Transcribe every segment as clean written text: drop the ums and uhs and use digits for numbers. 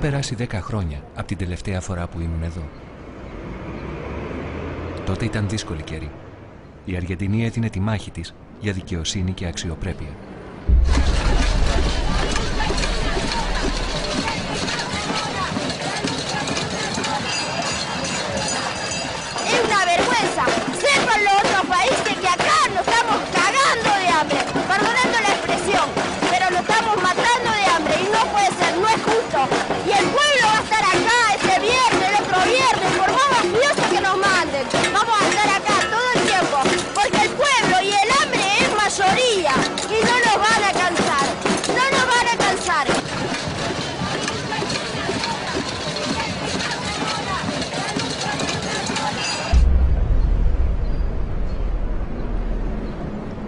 περάσει 10 χρόνια από την τελευταία φορά που ήμουν εδώ. Τότε ήταν δύσκολη καιρή. Η Αργεντινή έδινε τη μάχη της για δικαιοσύνη και αξιοπρέπεια.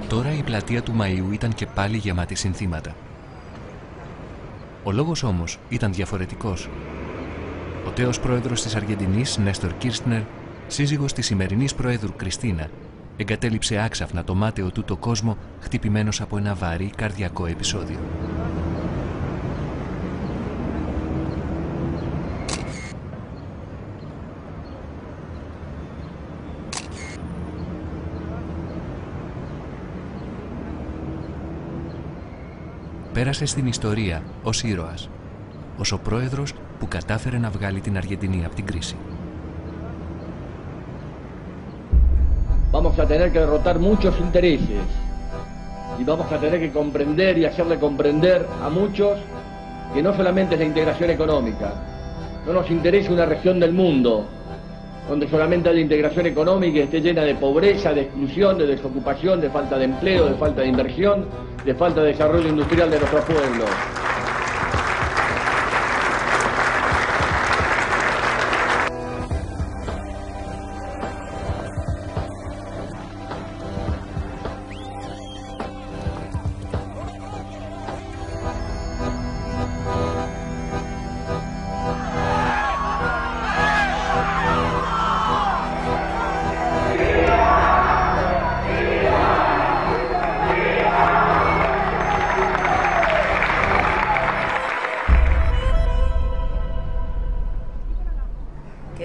Τώρα η πλατεία του Μαΐου ήταν και πάλι γεμάτη συνθήματα. Ο λόγος όμως ήταν διαφορετικός. Ο τέος πρόεδρος της Αργεντινής, Νέστορ Κίρσνερ, σύζυγος της σημερινής πρόεδρου Κριστίνα, εγκατέλειψε άξαφνα το μάταιο του το κόσμο, χτυπημένος από ένα βαρύ καρδιακό επεισόδιο. Πέρασε στην ιστορία ως ήρωας, ως ο πρόεδρος που κατάφερε να βγάλει την Αργεντινή από την κρίση. Vamos a tener que derrotar muchos intereses y vamos a tener que comprender y hacerle comprender a muchos que no solamente es la integración económica, no nos interesa una región del mundo donde solamente haya integración económica y esté llena de pobreza, de exclusión, de desocupación, de falta de empleo, de falta de inversión, de falta de desarrollo industrial de nuestros pueblos.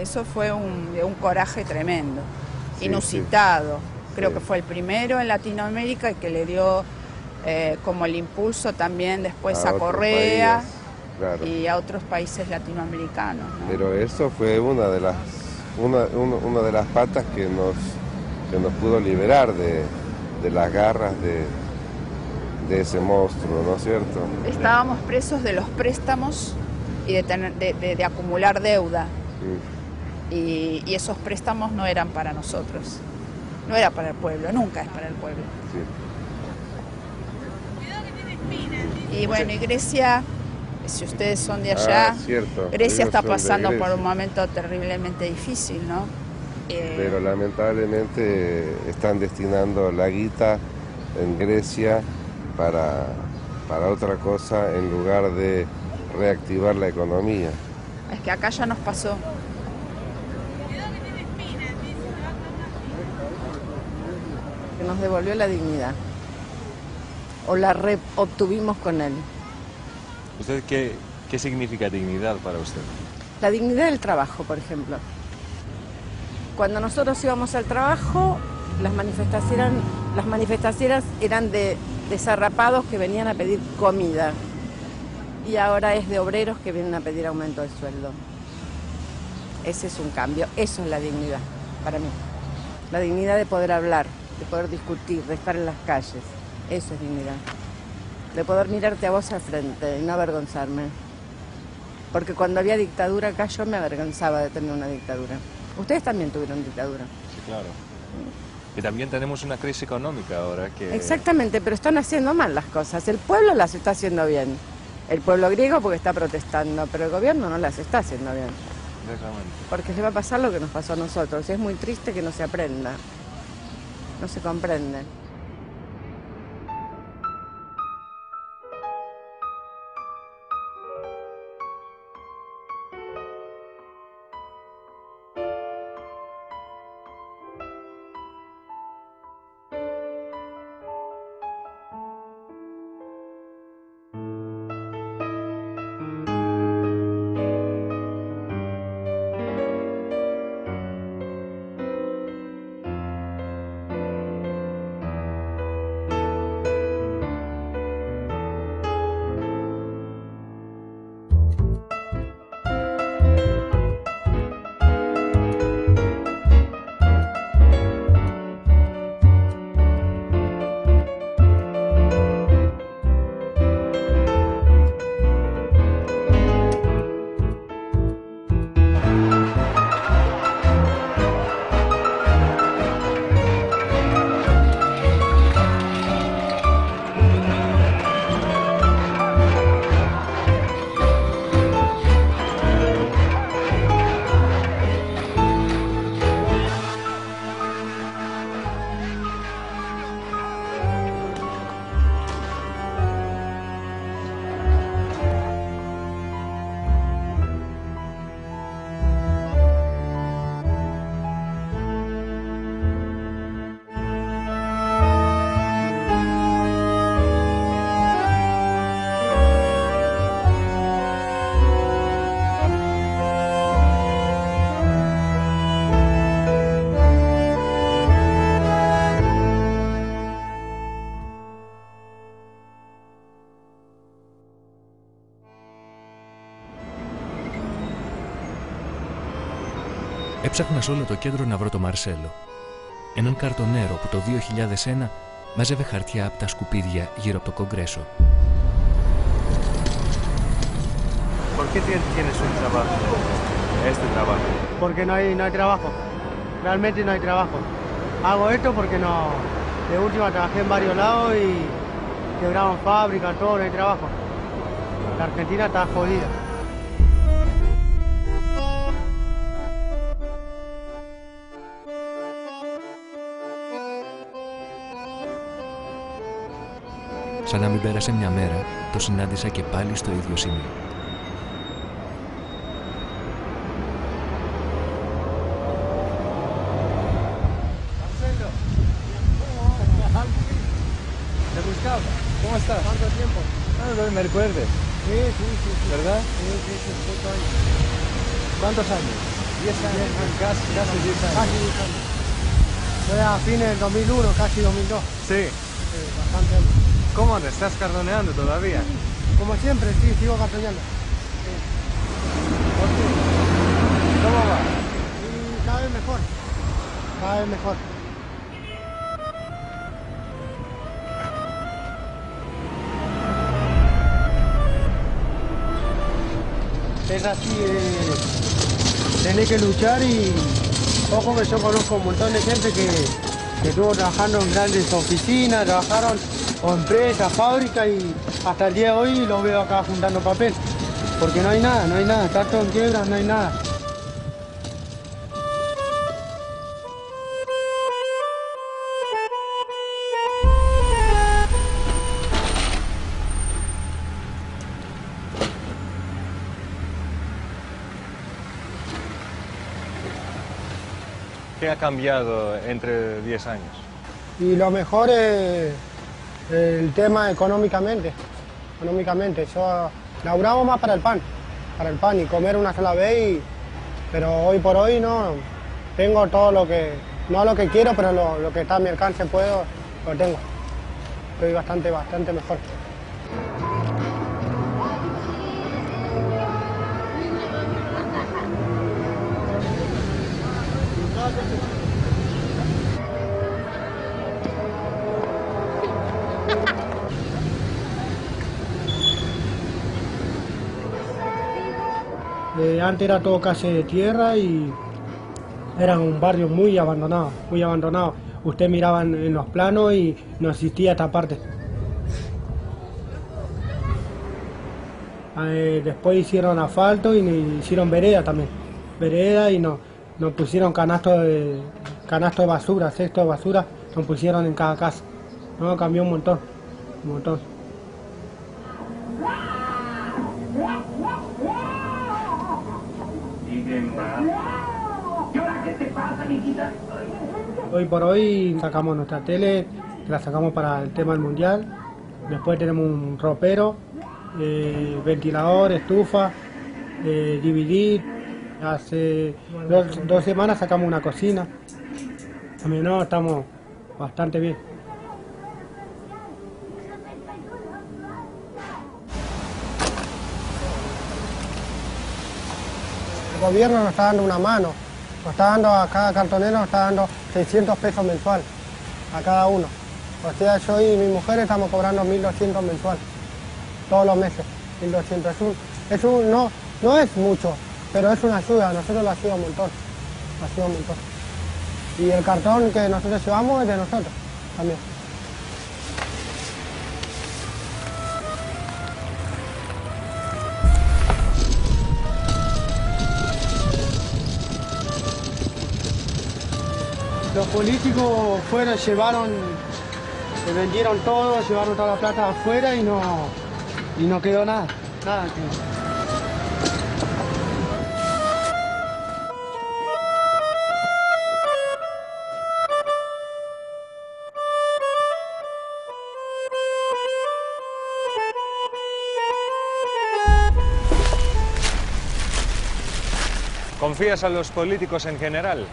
Eso fue un coraje tremendo, inusitado. Creo que fue el primero en Latinoamérica y que le dio como el impulso también después a Correa claro. Y a otros países latinoamericanos, ¿no? Pero eso fue una de las patas que nos pudo liberar de las garras de ese monstruo, ¿no es cierto? Estábamos presos de los préstamos y de acumular deuda. Y esos préstamos no eran para nosotros, no era para el pueblo, nunca es para el pueblo. Sí. Y bueno, y Grecia, si ustedes son de allá, cierto. Grecia Ellos está son de pasando por Grecia. un momento terriblemente difícil, ¿no? Pero lamentablemente están destinando la guita en Grecia para otra cosa en lugar de reactivar la economía. Es que acá ya nos pasó. Que nos devolvió la dignidad, o la obtuvimos con él. ¿Usted qué significa dignidad para usted? La dignidad del trabajo, por ejemplo. Cuando nosotros íbamos al trabajo, las manifestaciones eran de desarrapados que venían a pedir comida. Y ahora es de obreros que vienen a pedir aumento de sueldo. Ese es un cambio, eso es la dignidad para mí. La dignidad de poder hablar, de poder discutir, de estar en las calles. Eso es dignidad. De poder mirarte a vos al frente y no avergonzarme. Porque cuando había dictadura acá yo me avergonzaba de tener una dictadura. Ustedes también tuvieron dictadura. Sí, claro. Y también tenemos una crisis económica ahora que... Exactamente, pero están haciendo mal las cosas. El pueblo las está haciendo bien. El pueblo griego porque está protestando, pero el gobierno no las está haciendo bien. Porque le va a pasar lo que nos pasó a nosotros. Y es muy triste que no se aprenda. No se comprende. Έψαχνα σε όλο το κέντρο να βρω το Μαρσέλο. Έναν καρτονέρο που το 2001 μάζευε χαρτιά από τα σκουπίδια γύρω από το Κογκρέσο. ¿Por qué tienes un trabajo? Este trabajo. Porque no hay trabajo. Realmente no hay trabajo. Hago esto porque no. De última trabajé en varios lados y quebraron fábricas, todo, no hay trabajo. La Argentina está jodida. Σαν να μην πέρασε μια μέρα, το συνάντησα και πάλι στο ίδιο σημείο. ¿Te buscaba? ¿Cómo estás? ¿Cuánto tiempo? Ah, me recuerdes, Sí, sí, sí. ¿verdad? Sí, sí, sí, 5 años. ¿Cuántos años? 10 años. Casi 10 años. Casi 10 años. Fue a fines del 2001, casi 2002. Sí. Bastante años. ¿Cómo andas? ¿Estás cardoneando todavía? Como siempre, sí, sigo cartoneando. ¿Cómo va? Y cada vez mejor. Cada vez mejor. Es así, tenés que luchar y ojo que yo conozco un montón de gente que estuvo trabajando en grandes oficinas, trabajaron o empresas, fábricas y hasta el día de hoy los veo acá juntando papel. Porque no hay nada, está todo en quiebra, no hay nada. ¿Qué ha cambiado entre 10 años? Y lo mejor es el tema económicamente. Yo laburamos más para el pan y comer una sola vez, pero hoy por hoy no. Tengo todo lo que, no lo que quiero, pero lo que está a mi alcance lo tengo. Estoy bastante mejor. Antes era todo calle de tierra y era un barrio muy abandonado, muy abandonado. Usted miraba en los planos y no existía esta parte. Después hicieron asfalto y hicieron vereda también. Vereda y nos pusieron canasto de basura, cesto de basura, nos pusieron en cada casa. No, cambió un montón, un montón. Hoy por hoy sacamos nuestra tele, la sacamos para el tema del mundial. Después tenemos un ropero, ventilador, estufa, DVD. Hace 2 semanas sacamos una cocina. También no, estamos bastante bien. El gobierno nos está dando una mano, nos está dando a cada cartonero, nos está dando 600 pesos mensual a cada uno. O sea, yo y mi mujer estamos cobrando 1.200 mensual, todos los meses, 1.200. No es mucho, pero es una ayuda, a nosotros lo ayuda un montón, Y el cartón que nosotros llevamos es de nosotros también. Los políticos fuera vendieron todo, llevaron toda la plata afuera y no quedó nada. ¿Confías a los políticos en general?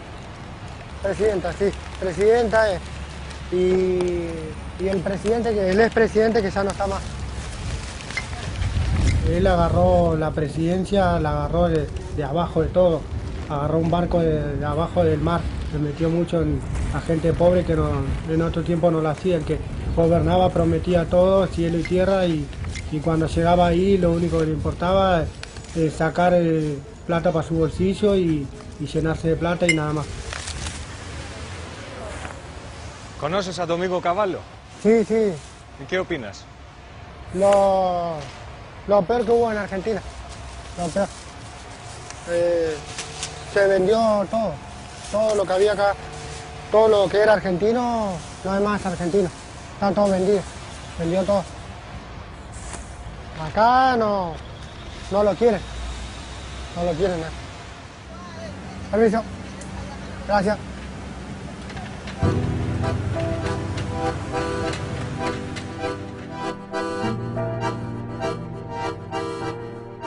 Presidenta, sí. Presidenta y el expresidente que ya no está más. Él agarró la presidencia, la agarró de abajo de todo. agarró un barco de abajo del mar, se metió mucho a gente pobre que en otro tiempo no lo hacía, el que gobernaba prometía todo, cielo y tierra, y cuando llegaba ahí lo único que le importaba es sacar plata para su bolsillo y llenarse de plata y nada más. ¿Conoces a Domingo Cavallo? Sí, sí. ¿Y qué opinas? Lo peor que hubo en Argentina, lo peor. Se vendió todo lo que había acá, todo lo que era argentino, no hay más argentino, está todo vendido, vendió todo. Acá no lo quieren, no lo quieren. Permiso, gracias.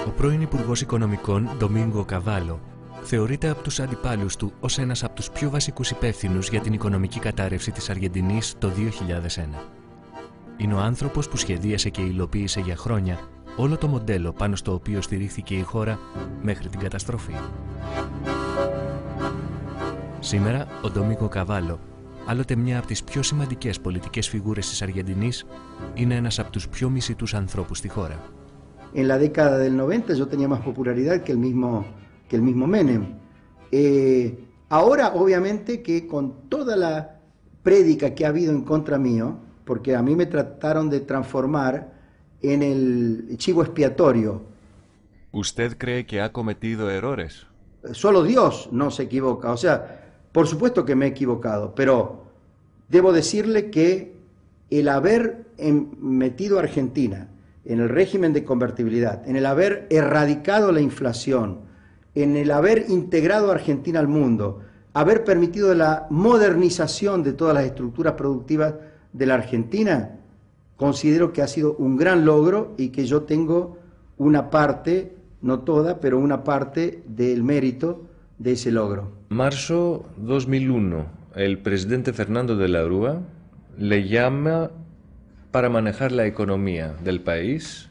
Ο πρώην Υπουργός Οικονομικών, Ντομίνγκο Καβάλο, θεωρείται από τους αντιπάλους του ως ένας από τους πιο βασικούς υπεύθυνους για την οικονομική κατάρρευση της Αργεντινής το 2001. Είναι ο άνθρωπος που σχεδίασε και υλοποίησε για χρόνια όλο το μοντέλο πάνω στο οποίο στηρίχθηκε η χώρα μέχρι την καταστροφή. Σήμερα, ο Ντομίνγκο Καβάλο, άλλοτε μια από τις πιο σημαντικές πολιτικές φιγούρες της Αργεντινής, είναι ένας από τους πιο μισητούς ανθρώπους στη χώρα. En la década del 90 yo tenía más popularidad que el mismo Menem. Ahora, obviamente, que con toda la prédica que ha habido en contra mío, porque a mí me trataron de transformar en el chivo expiatorio. ¿Usted cree que ha cometido errores? Solo Dios no se equivoca. O sea, por supuesto que me he equivocado, pero debo decirle que el haber metido a Argentina en el régimen de convertibilidad, en el haber erradicado la inflación, en el haber integrado a Argentina al mundo, haber permitido la modernización de todas las estructuras productivas de la Argentina, considero que ha sido un gran logro y que yo tengo una parte, no toda, pero una parte del mérito de ese logro. Marzo 2001, el presidente Fernando de la Rúa le llama para manejar la economía del país.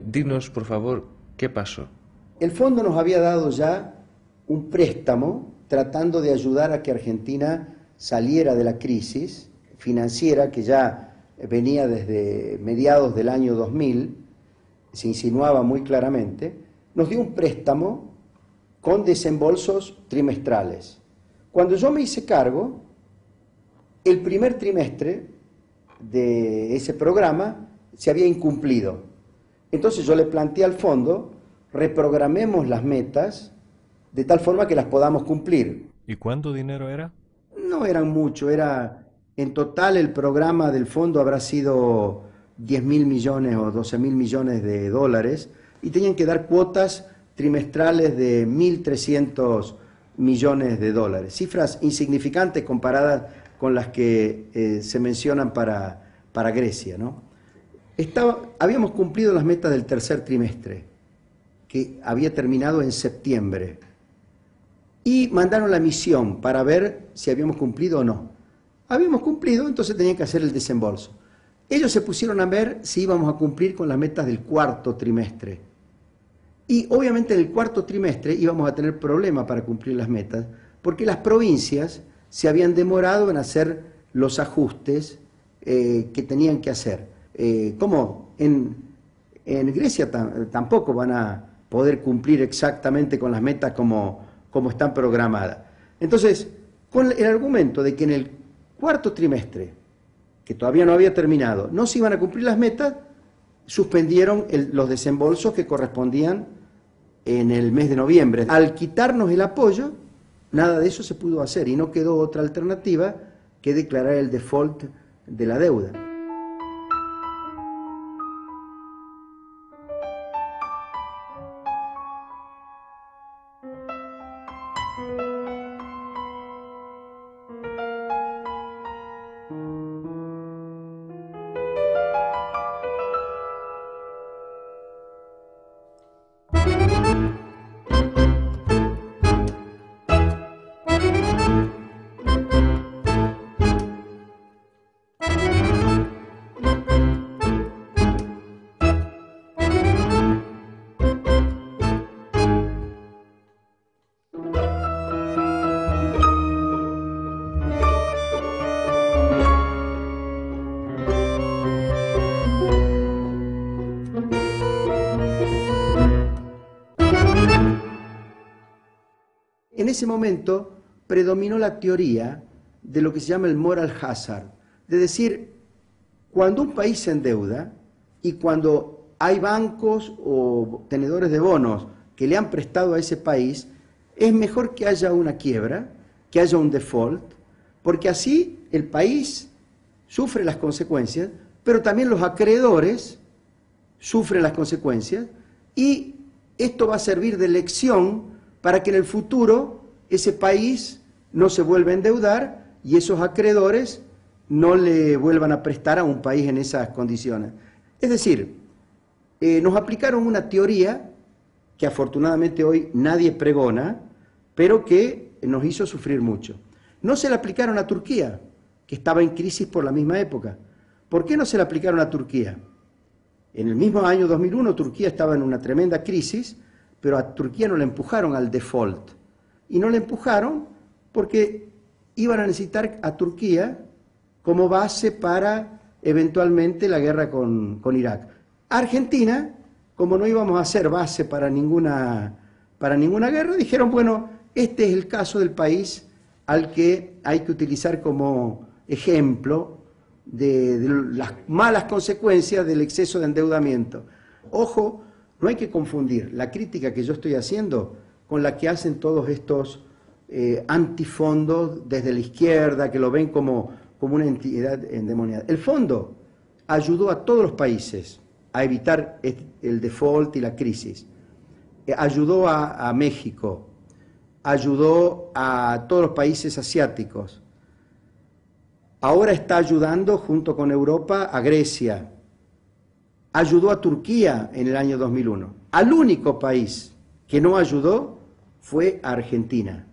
Dinos, por favor, ¿qué pasó? El fondo nos había dado ya un préstamo tratando de ayudar a que Argentina saliera de la crisis financiera que ya venía desde mediados del año 2000, se insinuaba muy claramente. Nos dio un préstamo con desembolsos trimestrales. Cuando yo me hice cargo, el primer trimestre de ese programa se había incumplido. Entonces yo le planteé al fondo, reprogramemos las metas de tal forma que las podamos cumplir. ¿Y cuánto dinero era? No eran mucho, en total el programa del fondo habrá sido 10.000 millones o 12.000 millones de dólares y tenían que dar cuotas trimestrales de 1.300 millones de dólares, cifras insignificantes comparadas con las que se mencionan para Grecia, ¿no? Habíamos cumplido las metas del tercer trimestre, que había terminado en septiembre, y mandaron la misión para ver si habíamos cumplido o no. Habíamos cumplido, entonces tenían que hacer el desembolso. Ellos se pusieron a ver si íbamos a cumplir con las metas del cuarto trimestre. Y obviamente en el cuarto trimestre íbamos a tener problemas para cumplir las metas, porque las provincias se habían demorado en hacer los ajustes que tenían que hacer. Como en Grecia tampoco van a poder cumplir exactamente con las metas como están programadas. Entonces, con el argumento de que en el cuarto trimestre, que todavía no había terminado, no se iban a cumplir las metas, suspendieron los desembolsos que correspondían en el mes de noviembre. Al quitarnos el apoyo, nada de eso se pudo hacer y no quedó otra alternativa que declarar el default de la deuda. ese momento predominó la teoría de lo que se llama el moral hazard, de decir, cuando un país se endeuda y cuando hay bancos o tenedores de bonos que le han prestado a ese país, es mejor que haya una quiebra, que haya un default, porque así el país sufre las consecuencias, pero también los acreedores sufren las consecuencias, y esto va a servir de lección para que en el futuro ese país no se vuelva a endeudar y esos acreedores no le vuelvan a prestar a un país en esas condiciones. Es decir, nos aplicaron una teoría que afortunadamente hoy nadie pregona, pero que nos hizo sufrir mucho. No se la aplicaron a Turquía, que estaba en crisis por la misma época. ¿Por qué no se la aplicaron a Turquía? En el mismo año 2001 Turquía estaba en una tremenda crisis, pero a Turquía no le empujaron al default. Y no le empujaron porque iban a necesitar a Turquía como base para eventualmente la guerra con Irak. Argentina, como no íbamos a hacer base para ninguna guerra, dijeron, bueno, este es el caso del país al que hay que utilizar como ejemplo de las malas consecuencias del exceso de endeudamiento. Ojo, no hay que confundir la crítica que yo estoy haciendo con la que hacen todos estos antifondos desde la izquierda, que lo ven como una entidad endemoniada. El fondo ayudó a todos los países a evitar el default y la crisis. Ayudó a México, ayudó a todos los países asiáticos. Ahora está ayudando junto con Europa a Grecia. Ayudó a Turquía en el año 2001. Al único país que no ayudó fue a Argentina.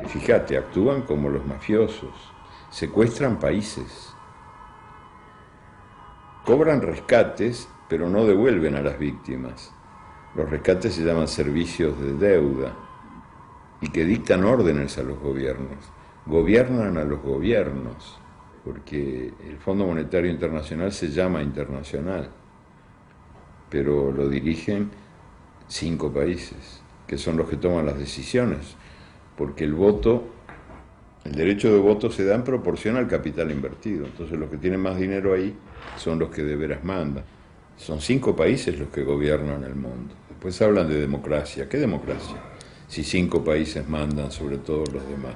Fíjate, actúan como los mafiosos, secuestran países, cobran rescates, pero no devuelven a las víctimas. Los rescates se llaman servicios de deuda y que dictan órdenes a los gobiernos, gobiernan a los gobiernos, porque el Fondo Monetario Internacional se llama internacional, pero lo dirigen 5 países, que son los que toman las decisiones. Porque el derecho de voto se da en proporción al capital invertido. Entonces los que tienen más dinero ahí son los que de veras mandan. Son 5 países los que gobiernan el mundo. Después hablan de democracia. ¿Qué democracia? Si 5 países mandan sobre todos los demás.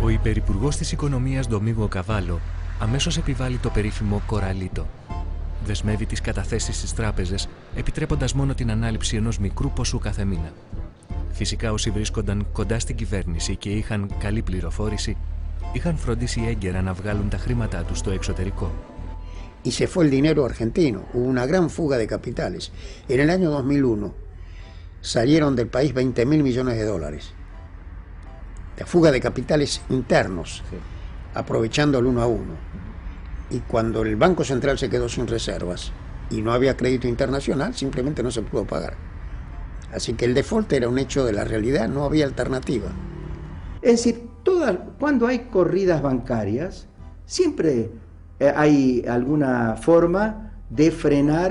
Ο υπερυπουργός της Οικονομίας Ντομίγο Καβάλο αμέσως επιβάλλει το περίφημο κοραλίτο. Δεσμεύει τις καταθέσεις στις τράπεζες, επιτρέποντας μόνο την ανάληψη ενός μικρού ποσού κάθε μήνα. Φυσικά όσοι βρίσκονταν κοντά στην κυβέρνηση και είχαν καλή πληροφόρηση, είχαν φροντίσει έγκαιρα να βγάλουν τα χρήματά τους στο εξωτερικό. Y se fue el dinero argentino, hubo una gran fuga de capitales. En el año 2001 salieron del país 20.000 millones de dólares. La fuga de capitales internos, sí, aprovechando el 1 a 1. Y cuando el Banco Central se quedó sin reservas y no había crédito internacional, simplemente no se pudo pagar. Así que el default era un hecho de la realidad, no había alternativa. Es decir, cuando hay corridas bancarias, siempre hay alguna forma de frenar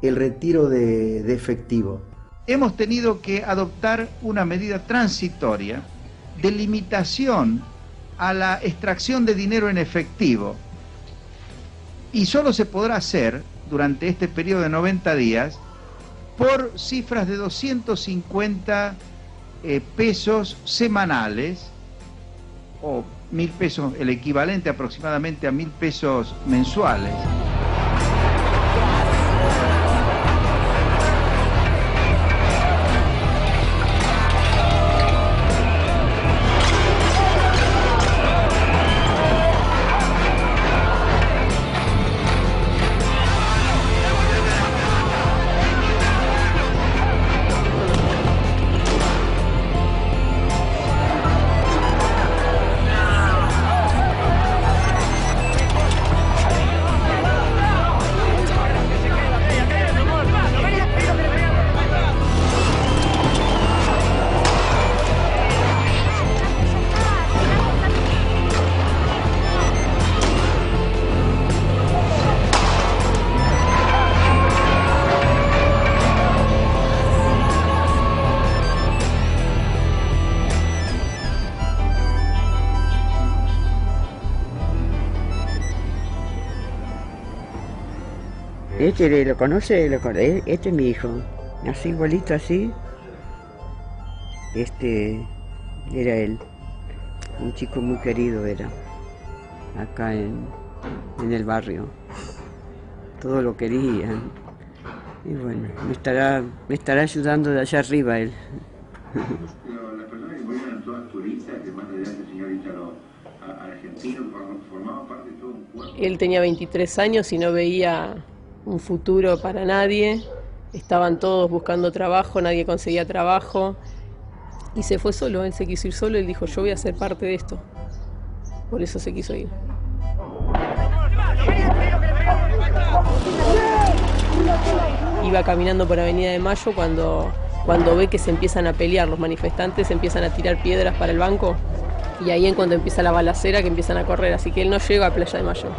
el retiro de efectivo. Hemos tenido que adoptar una medida transitoria de limitación a la extracción de dinero en efectivo. Y solo se podrá hacer durante este periodo de 90 días por cifras de 250 pesos semanales, o 1.000 pesos, el equivalente aproximadamente a 1.000 pesos mensuales. Este lo conoce, este es mi hijo, así igualito así. Este era él, un chico muy querido era, acá en el barrio. Todos lo querían. Y bueno, me estará ayudando de allá arriba él. Las personas que morían todas turistas, que más allá del señor Ítalo argentino, formaban parte de todo un pueblo. Él tenía 23 años y no veía un futuro para nadie. Estaban todos buscando trabajo, nadie conseguía trabajo. Y se fue solo, él se quiso ir solo, él dijo, yo voy a ser parte de esto. Por eso se quiso ir. Iba caminando por Avenida de Mayo cuando ve que se empiezan a pelear los manifestantes, empiezan a tirar piedras para el banco, y ahí es cuando empieza la balacera, que empiezan a correr, así que él no llega a Playa de Mayo.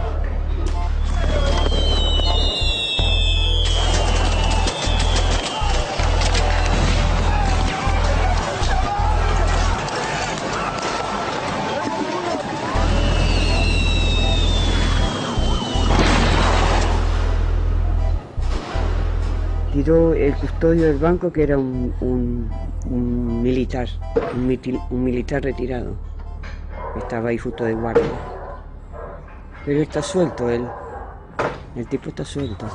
Tiró el custodio del banco, que era un militar, un militar retirado. Estaba ahí justo de guardia. Pero está suelto él. El tipo está suelto.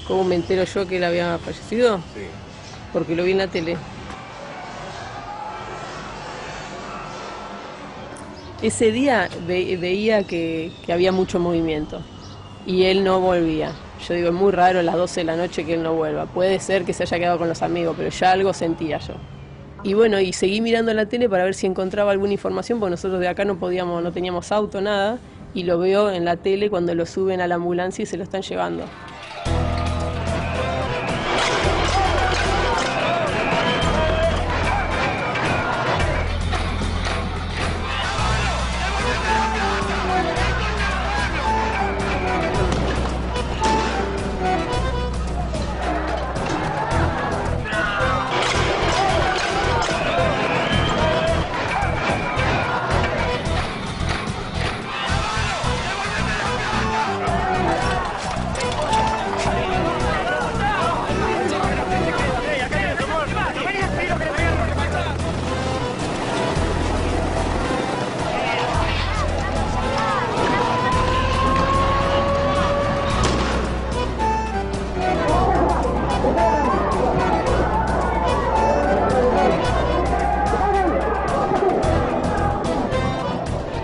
¿Cómo me entero yo que él había fallecido? Sí. Porque lo vi en la tele. Ese día veía que había mucho movimiento y él no volvía. Yo digo, es muy raro a las 12 de la noche que él no vuelva. Puede ser que se haya quedado con los amigos, pero ya algo sentía yo. Y bueno, y seguí mirando la tele para ver si encontraba alguna información, porque nosotros de acá no teníamos auto, nada, y lo veo en la tele cuando lo suben a la ambulancia y se lo están llevando.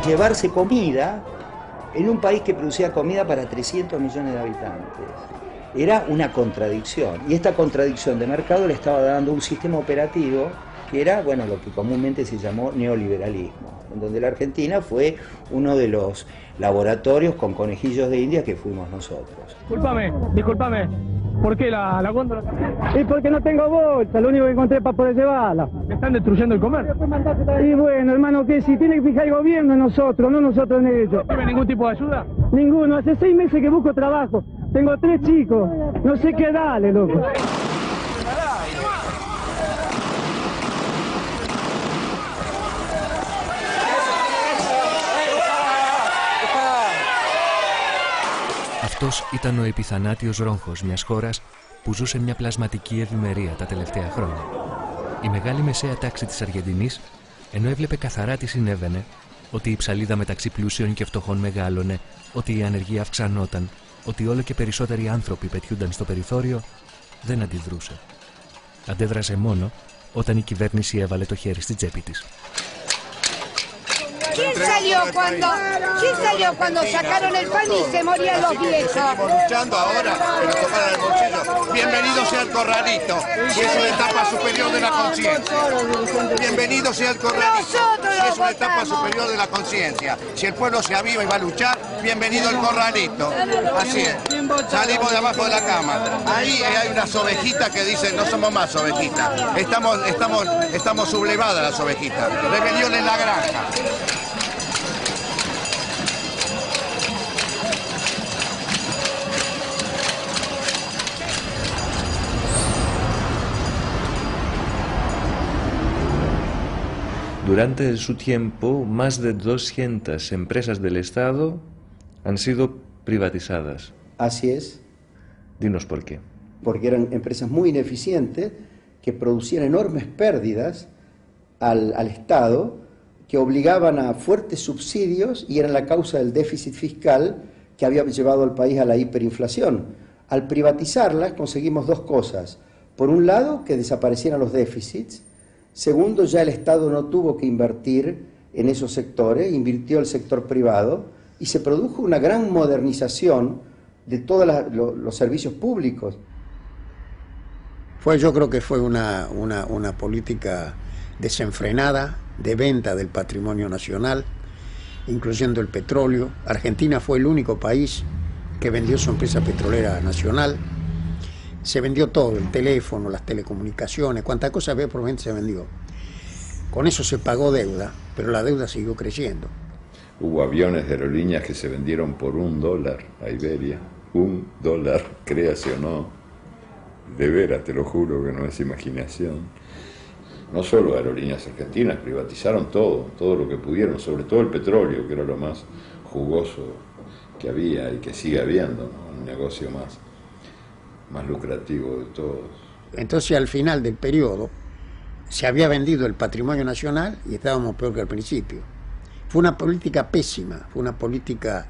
Llevarse comida en un país que producía comida para 300 millones de habitantes. Era una contradicción, y esta contradicción de mercado le estaba dando un sistema operativo que era, bueno, lo que comúnmente se llamó neoliberalismo, en donde la Argentina fue uno de los laboratorios con conejillos de India que fuimos nosotros. Disculpame, ¿por qué la góndola? Y porque no tengo bolsa, lo único que encontré para poder llevarla. ¿Me están destruyendo el comercio? Y bueno, hermano, que si tiene que fijar el gobierno en nosotros, no nosotros en ellos. ¿No tiene ningún tipo de ayuda? Ninguno, hace 6 meses que busco trabajo. Tengo 3 chicos, no sé qué darle, loco. Αυτός ήταν ο επιθανάτιος ρόγχος μιας χώρας που ζούσε μια πλασματική ευημερία τα τελευταία χρόνια. Η μεγάλη μεσαία τάξη της Αργεντινής, ενώ έβλεπε καθαρά τι συνέβαινε, ότι η ψαλίδα μεταξύ πλούσιων και φτωχών μεγάλωνε, ότι η ανεργία αυξανόταν, ότι όλο και περισσότεροι άνθρωποι πετιούνταν στο περιθώριο, δεν αντιδρούσε. Αντέδρασε μόνο όταν η κυβέρνηση έβαλε το χέρι στην τσέπη της. ¿Quién salió cuando sacaron el pan y se morían los viejos? Seguimos luchando ahora que nos tocaran el bolsillo. Bienvenido sea el corralito, si es una etapa superior de la conciencia. Bienvenido sea el corralito, si es una etapa superior de la conciencia. Si el pueblo se aviva y va a luchar, bienvenido el corralito. Así es. Salimos de abajo de la cama. Ahí hay unas ovejitas que dicen, no somos más ovejitas. Estamos sublevadas las ovejitas. Rebelión en la granja. Durante su tiempo, más de 200 empresas del Estado han sido privatizadas. Así es. Dinos por qué. Porque eran empresas muy ineficientes que producían enormes pérdidas al Estado, que obligaban a fuertes subsidios y eran la causa del déficit fiscal que había llevado al país a la hiperinflación. Al privatizarlas conseguimos dos cosas. Por un lado, que desaparecieran los déficits. Segundo, ya el Estado no tuvo que invertir en esos sectores, invirtió el sector privado y se produjo una gran modernización de todos los servicios públicos. Yo creo que fue una política desenfrenada de venta del patrimonio nacional, incluyendo el petróleo. Argentina fue el único país que vendió su empresa petrolera nacional. Se vendió todo, el teléfono, las telecomunicaciones, cuánta cosa había probablemente se vendió. Con eso se pagó deuda, pero la deuda siguió creciendo. Hubo aviones de aerolíneas que se vendieron por $1 a Iberia. $1, créase o no. De veras, te lo juro que no es imaginación. No solo aerolíneas argentinas, privatizaron todo lo que pudieron, sobre todo el petróleo, que era lo más jugoso que había y que sigue habiendo, ¿no? Un negocio más lucrativo de todos. Entonces, al final del periodo, se había vendido el patrimonio nacional y estábamos peor que al principio. Fue una política pésima, fue una política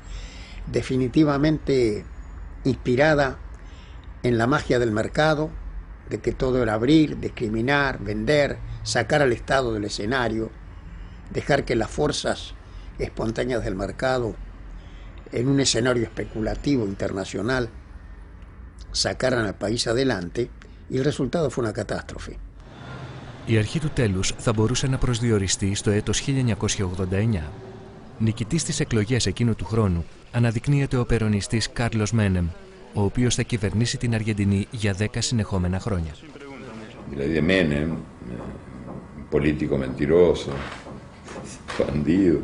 definitivamente inspirada en la magia del mercado, de que todo era abrir, discriminar, vender, sacar al Estado del escenario, dejar que las fuerzas espontáneas del mercado, en un escenario especulativo internacional, sacaran al país adelante, y el resultado fue una catástrofe. Η αρχή του τέλους θα μπορούσε να προσδιοριστεί στο έτος 1989. Νικητής στις εκλογές εκείνου του χρόνου αναδεικνύεται ο περονιστής Κάρλος Μένεμ, ο οποίος θα κυβερνήσει την Αργεντινή για 10 συνεχόμενα χρόνια. La de Menem, político mentiroso, bandido,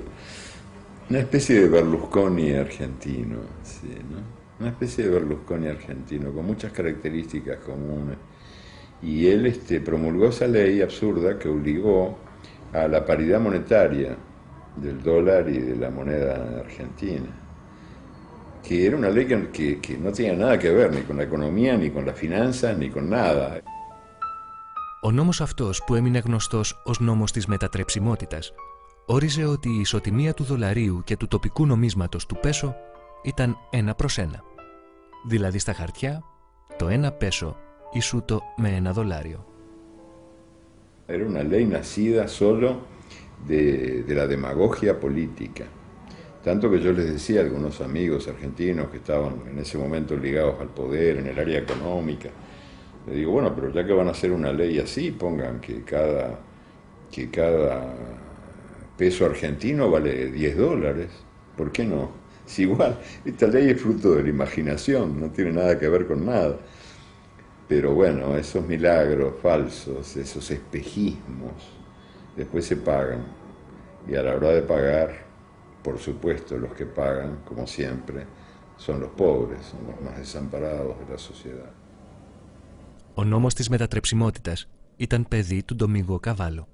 una especie de Berlusconi argentino, sí, ¿no? Una especie de Berlusconi argentino, con muchas características comunes. Y él promulgó esa ley absurda que obligó a la paridad monetaria del dólar y de la moneda argentina, que era una ley que no tenía nada que ver ni con la economía, ni con las finanzas, ni con nada. Ο νόμος αυτός, που έμεινε γνωστός ως νόμος της μετατρεψιμότητας, όριζε ότι η ισοτιμία του δολαρίου και του τοπικού νομίσματος του πέσο ήταν 1:1. Δηλαδή στα χαρτιά, το 1 πέσο ισούτο με $1. Era una ley nacida solo de la demagogia política. Tanto que yo les decía a algunos amigos argentinos que estaban en ese momento ligados al poder, en el área económica, les digo, bueno, pero ya que van a hacer una ley así, pongan que cada peso argentino vale $10. ¿Por qué no? Es igual, esta ley es fruto de la imaginación, no tiene nada que ver con nada. Pero bueno, esos milagros falsos, esos espejismos, después se pagan. Y a la hora de pagar, por supuesto, los que pagan, como siempre, son los pobres, son los más desamparados de la sociedad. Ο νόμος της μετατρεψιμότητας ήταν παιδί του Ντομίνγκο Καβάλο.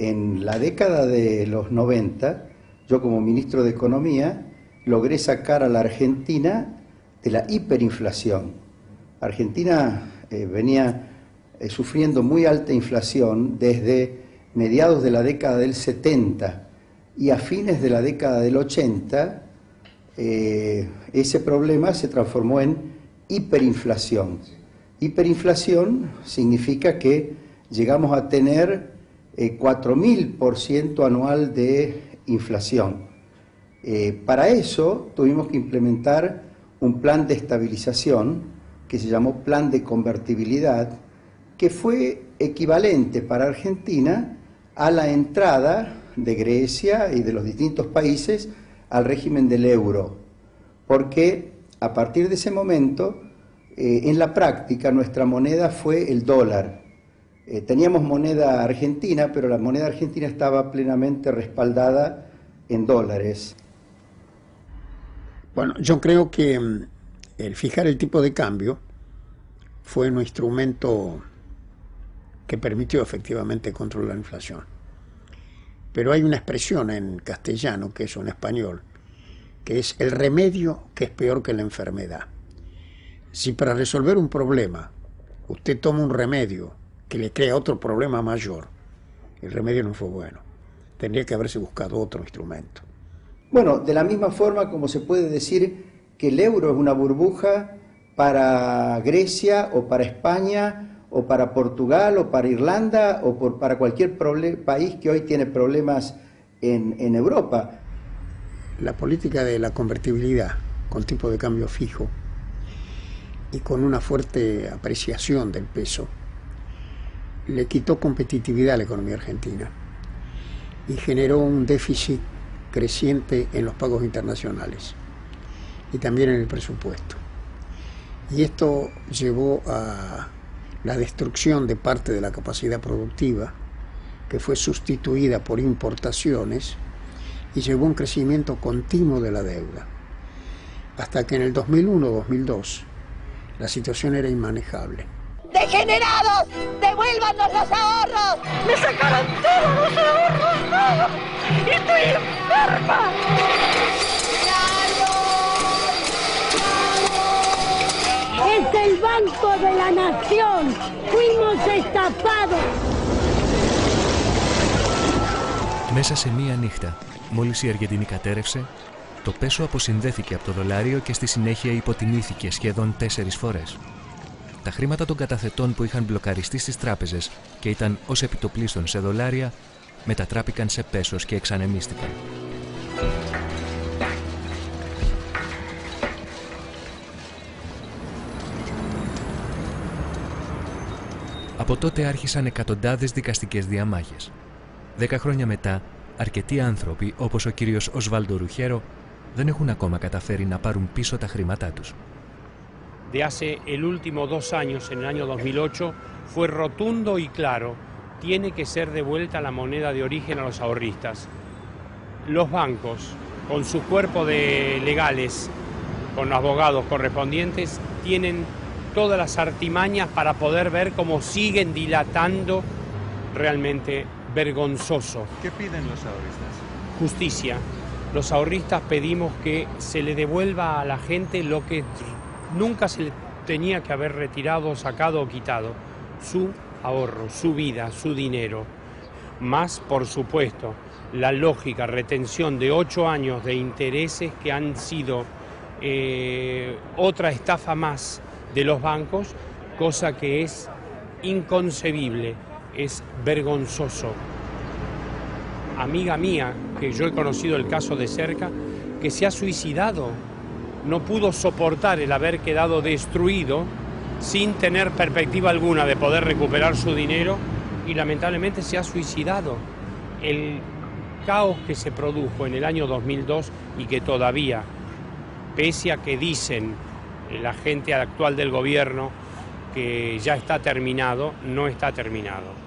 En la década de los 90, yo como ministro de Economía logré sacar a la Argentina de la hiperinflación. Argentina venía sufriendo muy alta inflación desde mediados de la década del 70 y a fines de la década del 80 ese problema se transformó en hiperinflación. Hiperinflación significa que llegamos a tener 4.000% anual de inflación. Para eso tuvimos que implementar un plan de estabilización que se llamó Plan de Convertibilidad, que fue equivalente para Argentina a la entrada de Grecia y de los distintos países al régimen del euro, porque a partir de ese momento, en la práctica, nuestra moneda fue el dólar. Teníamos moneda argentina, pero la moneda argentina estaba plenamente respaldada en dólares. Bueno, yo creo que el fijar el tipo de cambio fue un instrumento que permitió efectivamente controlar la inflación. pero hay una expresión en castellano, que es en español, que es el remedio que es peor que la enfermedad. Si para resolver un problema usted toma un remedio que le crea otro problema mayor, el remedio no fue bueno. Tendría que haberse buscado otro instrumento. Bueno, de la misma forma como se puede decir que el euro es una burbuja para Grecia o para España o para Portugal o para Irlanda o para cualquier país que hoy tiene problemas en Europa. La política de la convertibilidad con tipo de cambio fijo y con una fuerte apreciación del peso le quitó competitividad a la economía argentina y generó un déficit creciente en los pagos internacionales y también en el presupuesto. Y esto llevó a la destrucción de parte de la capacidad productiva, que fue sustituida por importaciones, y llevó a un crecimiento continuo de la deuda, hasta que en el 2001-2002 la situación era inmanejable. ¡Degenerados! ¡Devuélvanos los ahorros! ¡Me sacaron todos los ahorros! ¡Y estoy enferma! Es el Banco de la Nación. Fuimos estafados. Μέσα σε μία νύχτα, μόλις η Αργεντινή κατέρευσε, το πέσο αποσυνδέθηκε από το δολάριο και στη συνέχεια υποτιμήθηκε σχεδόν 4 φορές. Τα χρήματα των καταθετών που είχαν μπλοκαριστεί στις τράπεζες και ήταν ως επιτοπλίστων σε δολάρια, μετατράπηκαν σε πέσος και εξανεμίστηκαν. Από τότε άρχισαν εκατοντάδες δικαστικές διαμάχες. 10 χρόνια μετά, αρκετοί άνθρωποι, όπως ο κύριος Οσβάλντο Ρουχέρο, δεν έχουν ακόμα καταφέρει να πάρουν πίσω τα χρήματά τους. De hace el último 2 años, en el año 2008, fue rotundo y claro, tiene que ser devuelta la moneda de origen a los ahorristas. Los bancos, con su cuerpo de legales, con los abogados correspondientes, tienen todas las artimañas para poder ver cómo siguen dilatando realmente vergonzoso. ¿Qué piden los ahorristas? Justicia. Los ahorristas pedimos que se le devuelva a la gente lo que nunca se le tenía que haber retirado, sacado o quitado. Su ahorro, su vida, su dinero. Más, por supuesto, la lógica retención de 8 años de intereses que han sido otra estafa más de los bancos, cosa que es inconcebible, es vergonzoso. Amiga mía, que yo he conocido el caso de cerca, que se ha suicidado, no pudo soportar el haber quedado destruido sin tener perspectiva alguna de poder recuperar su dinero y lamentablemente se ha suicidado. El caos que se produjo en el año 2002 y que todavía, pese a que dicen la gente actual del gobierno que ya está terminado, no está terminado.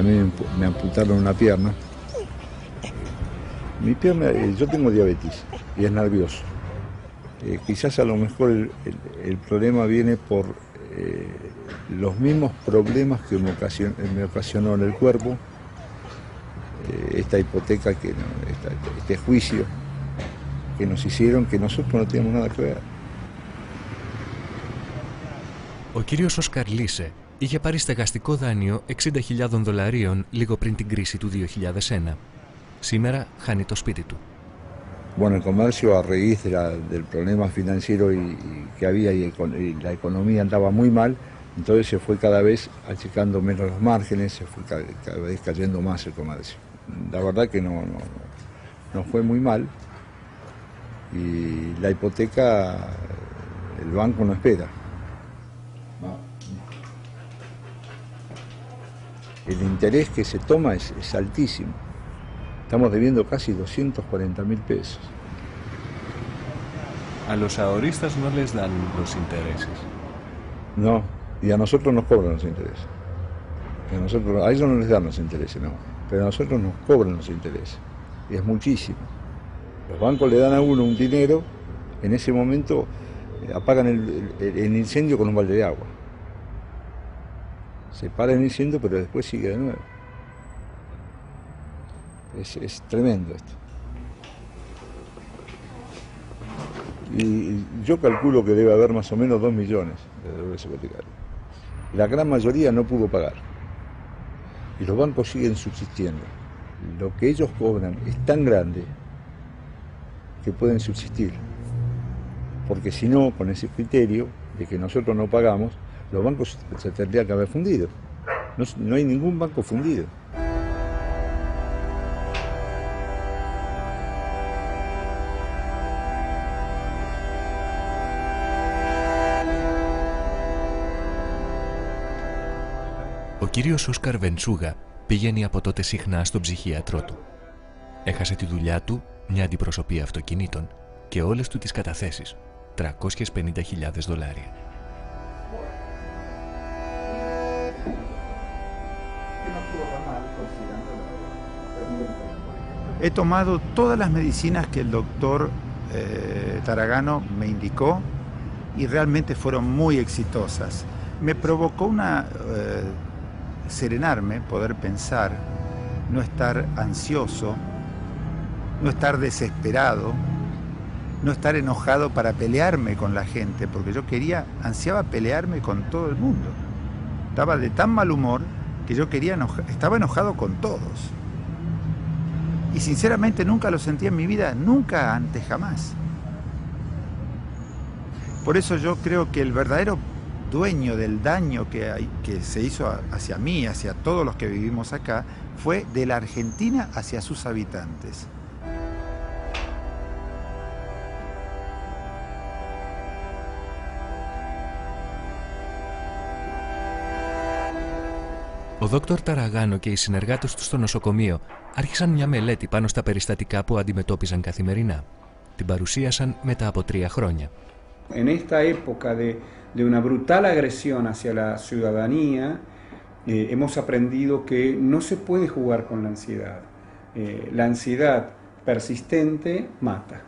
A mí me amputaron una pierna. Mi pierna, yo tengo diabetes y es nervioso. Quizás a lo mejor el problema viene por los mismos problemas que me ocasionó en el cuerpo, esta hipoteca, este juicio que nos hicieron, que nosotros no tenemos nada que ver. Ο κύριος Όσκαρ Λίσε είχε πάρει στεγαστικό δάνειο 60.000 δολαρίων λίγο πριν την κρίση του 2001. Σήμερα χάνει το σπίτι του. Bueno, el comercio a raíz del problema financiero que había y la economía andaba muy mal, entonces se fue cada vez achicando menos los márgenes, se fue cada vez cayendo más el comercio. La verdad que no fue muy mal y la hipoteca el banco no espera. El interés que se toma es altísimo. Estamos debiendo casi 240.000 pesos. A los ahoristas no les dan los intereses. No, y a nosotros nos cobran los intereses. A ellos no les dan los intereses, no. Pero a nosotros nos cobran los intereses. Y es muchísimo. Los bancos le dan a uno un dinero, en ese momento apagan el incendio con un balde de agua. Se para el incendio, pero después sigue de nuevo. Es tremendo esto. Y yo calculo que debe haber más o menos 2 millones de deudores hipotecarios. La gran mayoría no pudo pagar. Y los bancos siguen subsistiendo. Lo que ellos cobran es tan grande que pueden subsistir. Porque si no, con ese criterio de que nosotros no pagamos, los bancos se tendrían que haber fundido. No hay ningún banco fundido. Ο κύριος Όσκαρ Βεντσούγα πήγαινε από τότε συχνά στον ψυχίατρό του. Έχασε τη δουλειά του, μια αντιπροσωπεία αυτοκινήτων και όλες του τις καταθέσεις, $350.000. He tomado todas las medicinas que el doctor Taragano me indicó y realmente fueron muy exitosas. Me provocó serenarme, poder pensar, no estar ansioso, no estar desesperado, no estar enojado para pelearme con la gente, porque yo ansiaba pelearme con todo el mundo. Estaba de tan mal humor que yo estaba enojado con todos. Y sinceramente nunca lo sentí en mi vida, nunca antes, jamás. Por eso yo creo que el verdadero dueño del daño que se hizo hacia mí, hacia todos los que vivimos acá, fue de la Argentina hacia sus habitantes. Ο Δόκτωρ Ταραγάνο και οι συνεργάτες του στο νοσοκομείο άρχισαν μια μελέτη πάνω στα περιστατικά που αντιμετώπιζαν καθημερινά. Την παρουσίασαν μετά από 3 χρόνια. En esta época de una brutal agresión hacia la ciudadanía, hemos aprendido que no se puede jugar con la ansiedad. La ansiedad persistente mata.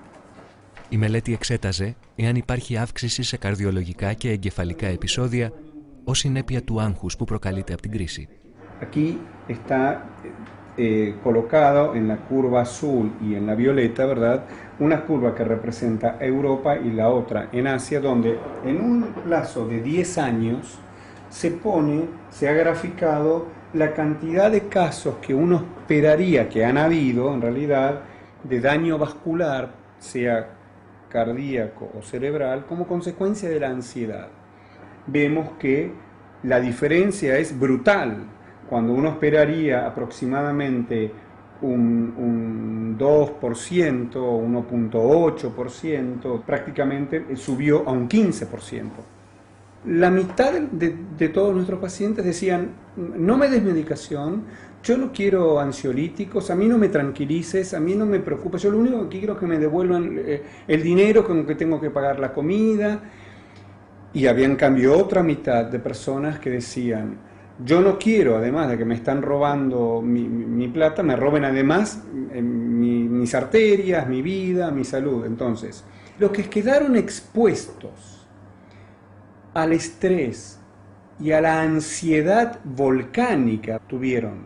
Η μελέτη εξέταζε εάν υπάρχει αύξηση σε καρδιολογικά και εγκεφαλικά επεισόδια ως συνέπεια του άγχους που προκαλείται από την κρίση. Aquí está colocado en la curva azul y en la violeta, ¿verdad? Una curva que representa Europa y la otra en Asia, donde en un plazo de 10 años se ha graficado la cantidad de casos que uno esperaría que han habido, en realidad, de daño vascular, sea cardíaco o cerebral, como consecuencia de la ansiedad. Vemos que la diferencia es brutal. Cuando uno esperaría aproximadamente un 2%, 1.8%, prácticamente subió a un 15%. La mitad de todos nuestros pacientes decían, no me des medicación, yo no quiero ansiolíticos, a mí no me tranquilices, a mí no me preocupes, yo lo único que quiero es que me devuelvan el dinero con el que tengo que pagar la comida. Y había en cambio otra mitad de personas que decían, yo no quiero, además de que me están robando mi plata, me roben además mis arterias, mi vida, mi salud. Entonces, los que quedaron expuestos al estrés y a la ansiedad volcánica tuvieron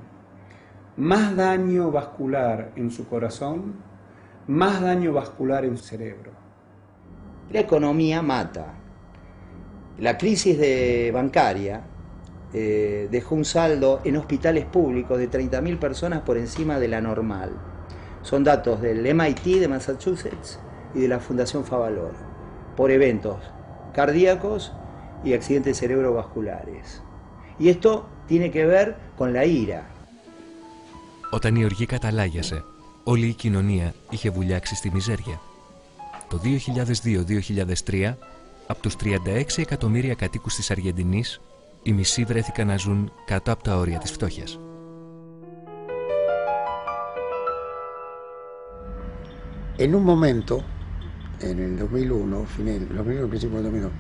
más daño vascular en su corazón, más daño vascular en su cerebro. La economía mata. La crisis bancaria dejó un saldo en hospitales públicos de 30.000 personas por encima de la normal. Son datos del MIT de Massachusetts y de la Fundación Favalor, por eventos cardíacos y accidentes cerebrovasculares. Y esto tiene que ver con la ira. Όταν η οργή καταλάγιασε, όλη η κοινωνία είχε βουλιάξει στη μιζέρια. Το 2002-2003, από τους 36 εκατομμύρια κατοίκους της Αργεντινής, οι μισοί βρέθηκαν να ζουν κάτω από τα όρια της φτώχειας. En un momento, en el 2001, principio del 2002,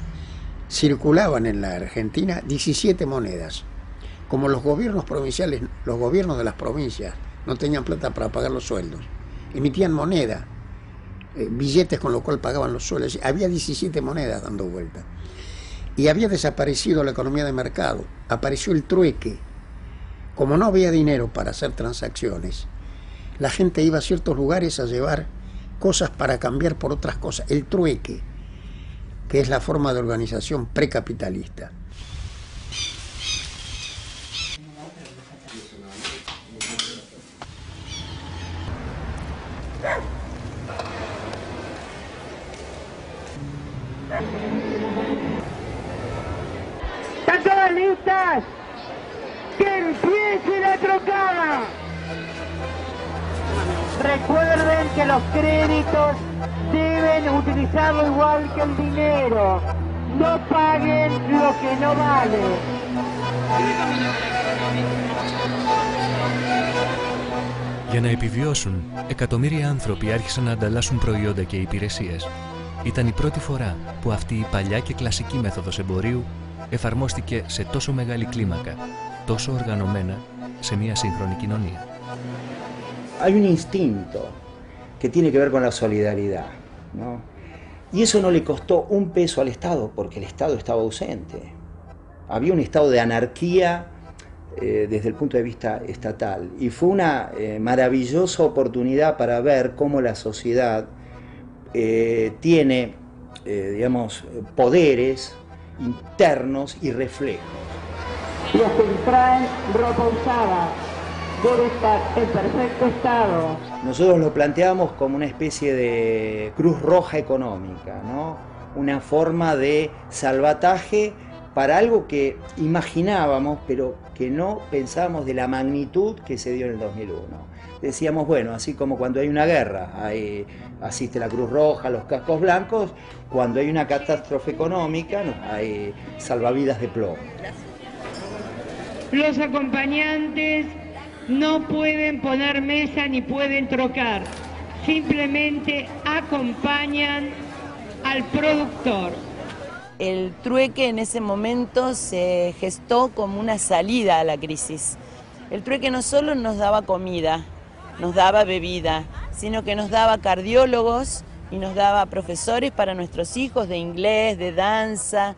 circulaban en la Argentina 17 monedas. Como los gobiernos provinciales, los gobiernos de las provincias no tenían plata para pagar los sueldos, emitían moneda, billetes con lo cual pagaban los sueldos. Había 17 monedas dando vuelta. Y había desaparecido la economía de mercado. Apareció el trueque. Como no había dinero para hacer transacciones, la gente iba a ciertos lugares a llevar cosas para cambiar por otras cosas. El trueque, que es la forma de organización precapitalista. ¿Están todas listas? ¡Que empiece la trocada! Recuerden que los créditos deben utilizarlo igual que el dinero. No paguen lo que no vale. Για να επιβιώσουν, εκατομμύρια άνθρωποι άρχισαν να ανταλλάσσουν προϊόντα και υπηρεσίες. Ήταν η πρώτη φορά που αυτή η παλιά και κλασική μέθοδος εμπορίου εφαρμόστηκε σε τόσο μεγάλη κλίμακα, τόσο οργανωμένα σε μια σύγχρονη κοινωνία. Hay un instinto que tiene que ver con la solidaridad, ¿no? Y eso no le costó un peso al Estado, porque el Estado estaba ausente. Había un estado de anarquía desde el punto de vista estatal, y fue una maravillosa oportunidad para ver cómo la sociedad tiene, digamos, poderes internos y reflejos. Los que traen ropa usada debe estar en perfecto estado. Nosotros lo planteamos como una especie de cruz roja económica, ¿no? Una forma de salvataje para algo que imaginábamos, pero que no pensábamos de la magnitud que se dio en el 2001. Decíamos, bueno, así como cuando hay una guerra, asiste la Cruz Roja, los cascos blancos, cuando hay una catástrofe económica, hay salvavidas de plomo. Los acompañantes no pueden poner mesa ni pueden trocar, simplemente acompañan al productor. El trueque en ese momento se gestó como una salida a la crisis. El trueque no solo nos daba comida, nos daba bebida, sino que nos daba cardiólogos y nos daba profesores para nuestros hijos de inglés, de danza.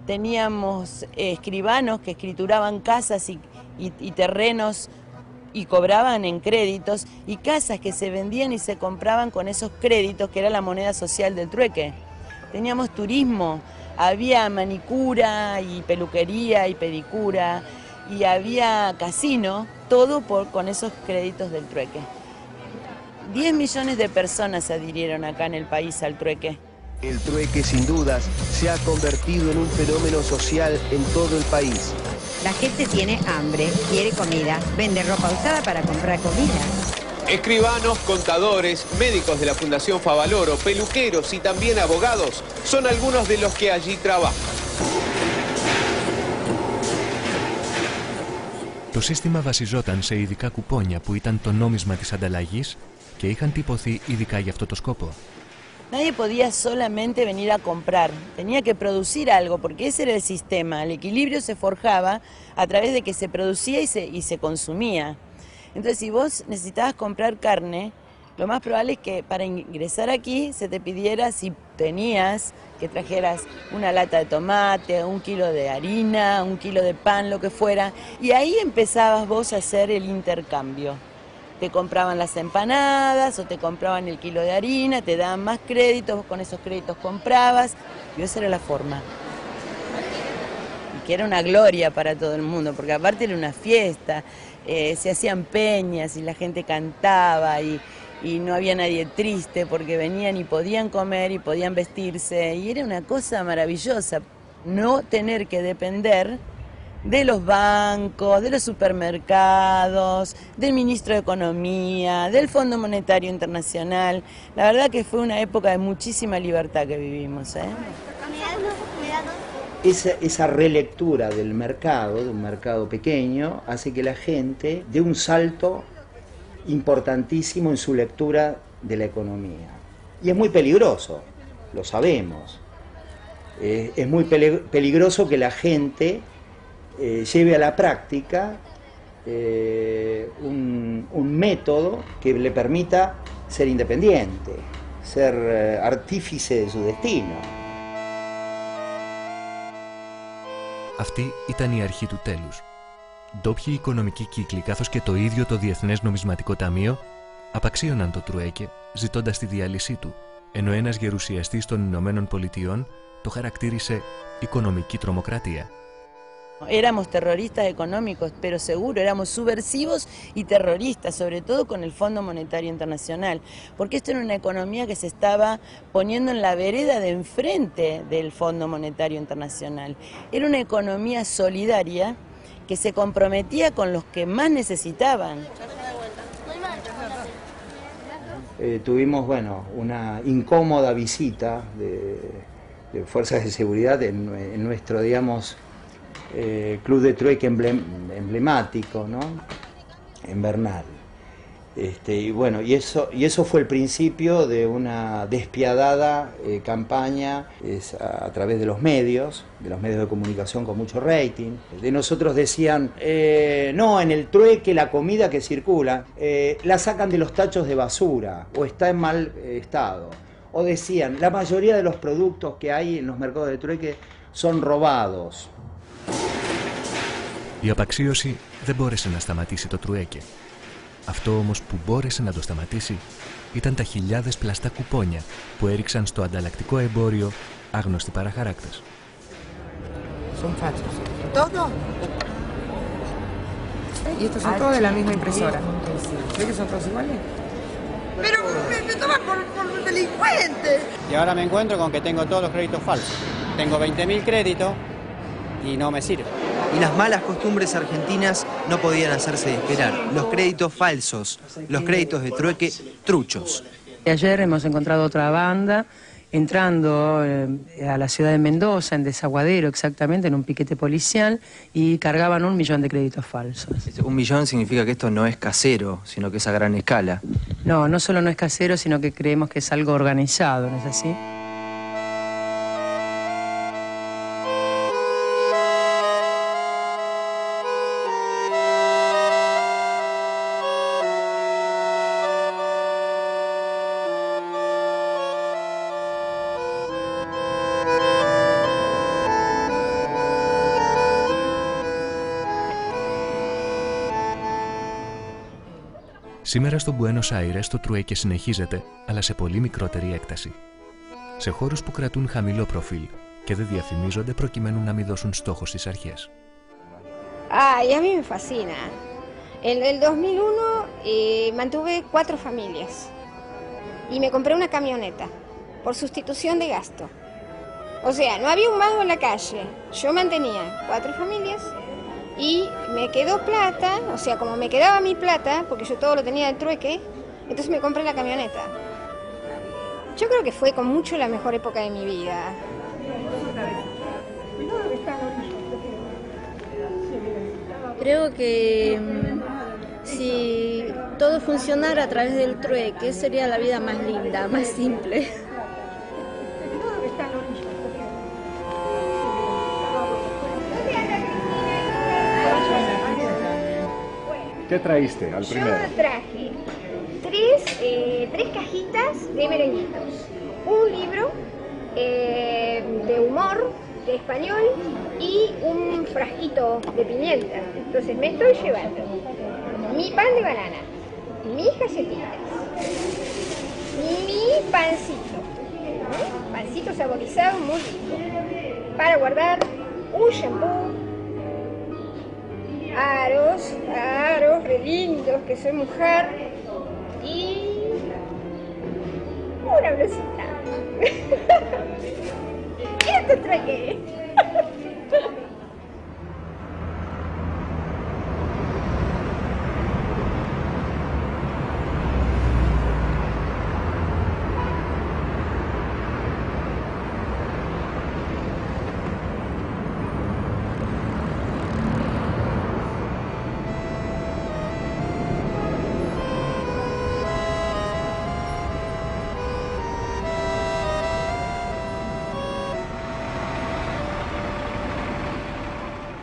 Teníamos escribanos que escrituraban casas y terrenos y cobraban en créditos, y casas que se vendían y se compraban con esos créditos, que era la moneda social del trueque. Teníamos turismo, había manicura y peluquería y pedicura, y había casino, todo con esos créditos del trueque. 10 millones de personas se adhirieron acá en el país al trueque. El trueque, sin dudas, se ha convertido en un fenómeno social en todo el país. La gente tiene hambre, quiere comida, vende ropa usada para comprar comida. Escribanos, contadores, médicos de la Fundación Favaloro, peluqueros y también abogados son algunos de los que allí trabajan. Το σύστημα βασιζόταν σε ειδικά κουπόνια που ήταν το νόμισμα της ανταλλαγής και είχαν τυπωθεί ειδικά για αυτό το σκόπο. Nadie podía solamente venir a comprar, tenía que producir algo, porque ese era el sistema. El equilibrio se forjaba a través de que se producía y se consumía. Entonces, si vos necesitabas comprar carne, lo más probable es que para ingresar aquí se te pidiera, si tenías, que trajeras una lata de tomate, 1 kilo de harina, 1 kilo de pan, lo que fuera, y ahí empezabas vos a hacer el intercambio. Te compraban las empanadas o te compraban el kilo de harina, te daban más créditos, vos con esos créditos comprabas, y esa era la forma. Y que era una gloria para todo el mundo, porque aparte era una fiesta, se hacían peñas y la gente cantaba y no había nadie triste porque venían y podían comer y podían vestirse, y era una cosa maravillosa, no tener que depender de los bancos, de los supermercados, del ministro de Economía, del Fondo Monetario Internacional. La verdad que fue una época de muchísima libertad que vivimos, ¿eh? Esa relectura del mercado, de un mercado pequeño, hace que la gente dé un salto importantísimo en su lectura de la economía. Y es muy peligroso, lo sabemos. Es muy peligroso que la gente lleve a la práctica un método que le permita ser independiente, ser artífice de su destino. Αυτή ήταν η αρχή του τέλους. Ντόπιοι οικονομικοί κύκλοι καθώς και το ίδιο το Διεθνές Νομισματικό Ταμείο απαξίωναν το τρουέκε ζητώντας τη διάλυσή του, ενώ ένας γερουσιαστής των Ηνωμένων Πολιτειών το χαρακτήρισε οικονομική τρομοκρατία. Éramos terroristas económicos, pero seguro, éramos subversivos y terroristas, sobre todo con el Fondo Monetario Internacional, porque esto era una economía que se estaba poniendo en la vereda de enfrente del Fondo Monetario Internacional. Era una economía solidaria que se comprometía con los que más necesitaban. Tuvimos, bueno, una incómoda visita de fuerzas de seguridad en nuestro, digamos, club de trueque emblemático, ¿no? En Bernal. Y bueno, y eso fue el principio de una despiadada campaña a través de los medios de comunicación con mucho rating. De nosotros decían, no, en el trueque la comida que circula la sacan de los tachos de basura o está en mal estado. O decían, la mayoría de los productos que hay en los mercados de trueque son robados. Η απαξίωση δεν μπόρεσε να σταματήσει το τρουέκε. Αυτό όμως που μπόρεσε να το σταματήσει ήταν τα χιλιάδες πλαστά κουπόνια που έριξαν στο ανταλλακτικό εμπόριο άγνωστοι παραχαράκτες. Son falsos. ¿Todo? Y estos son todos de la misma impresora. ¿Ves que son todos iguales? Pero me toman por delincuente. Y ahora me encuentro con que tengo todos los créditos falsos. Tengo 20.000 créditos y no me sirve. Y las malas costumbres argentinas no podían hacerse esperar. Los créditos falsos, los créditos de trueque truchos. Ayer hemos encontrado otra banda entrando a la ciudad de Mendoza, en Desaguadero exactamente, en un piquete policial, y cargaban 1 millón de créditos falsos. 1 millón significa que esto no es casero, sino que es a gran escala. No, no solo no es casero, sino que creemos que es algo organizado, ¿no es así? Σήμερα στο Μπουένος Άιρες το τρουέκε συνεχίζεται, αλλά σε πολύ μικρότερη έκταση. Σε χώρους που κρατούν χαμηλό προφίλ και δεν διαφημίζονται προκειμένου να μην δώσουν στόχο στις αρχές. Ay, a mí me fascina. En el 2001 mantuve 4 familias y me compré una camioneta por sustitución de gasto. O sea, no había un mango en la calle. Yo mantenía 4 familias y me quedó plata, o sea, como me quedaba mi plata, porque yo todo lo tenía de trueque, entonces me compré la camioneta. Yo creo que fue con mucho la mejor época de mi vida. Creo que si todo funcionara a través del trueque, sería la vida más linda, más simple. ¿Qué traíste al primero? Yo traje 3 cajitas de merenguitos, un libro de humor de español y un frasquito de pimienta. Entonces me estoy llevando mi pan de banana, mis galletitas, mi pancito saborizado muy rico, para guardar un shampoo, aros re lindos, que soy mujer, y una blusita. Esto traje.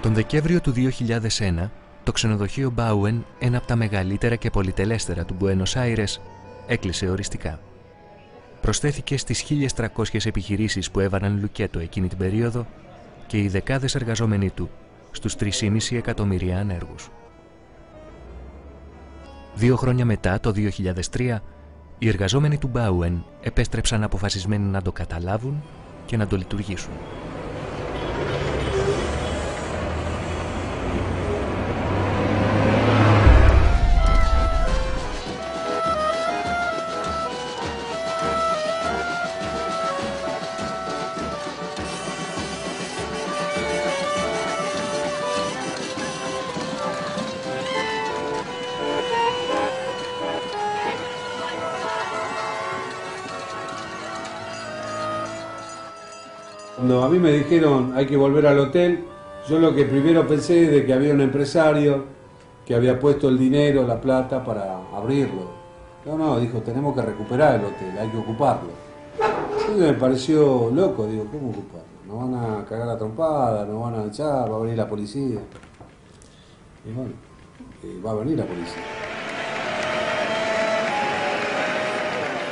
Τον Δεκέμβριο του 2001, το ξενοδοχείο Bauen, ένα από τα μεγαλύτερα και πολυτελέστερα του Μπουένος Άιρες, έκλεισε οριστικά. Προσθέθηκε στις 1.300 επιχειρήσεις που έβαλαν λουκέτο εκείνη την περίοδο και οι δεκάδες εργαζόμενοι του στους 3,5 εκατομμύρια ανέργους. 2 χρόνια μετά, το 2003, οι εργαζόμενοι του Bauen επέστρεψαν αποφασισμένοι να το καταλάβουν και να το λειτουργήσουν. Cuando a mí me dijeron hay que volver al hotel, yo lo que primero pensé es de que había un empresario que había puesto el dinero, la plata para abrirlo. No, dijo, tenemos que recuperar el hotel, hay que ocuparlo. Entonces me pareció loco, digo, ¿cómo ocuparlo? Nos van a cagar a trompada, nos van a echar, va a venir la policía. Y bueno, va a venir la policía.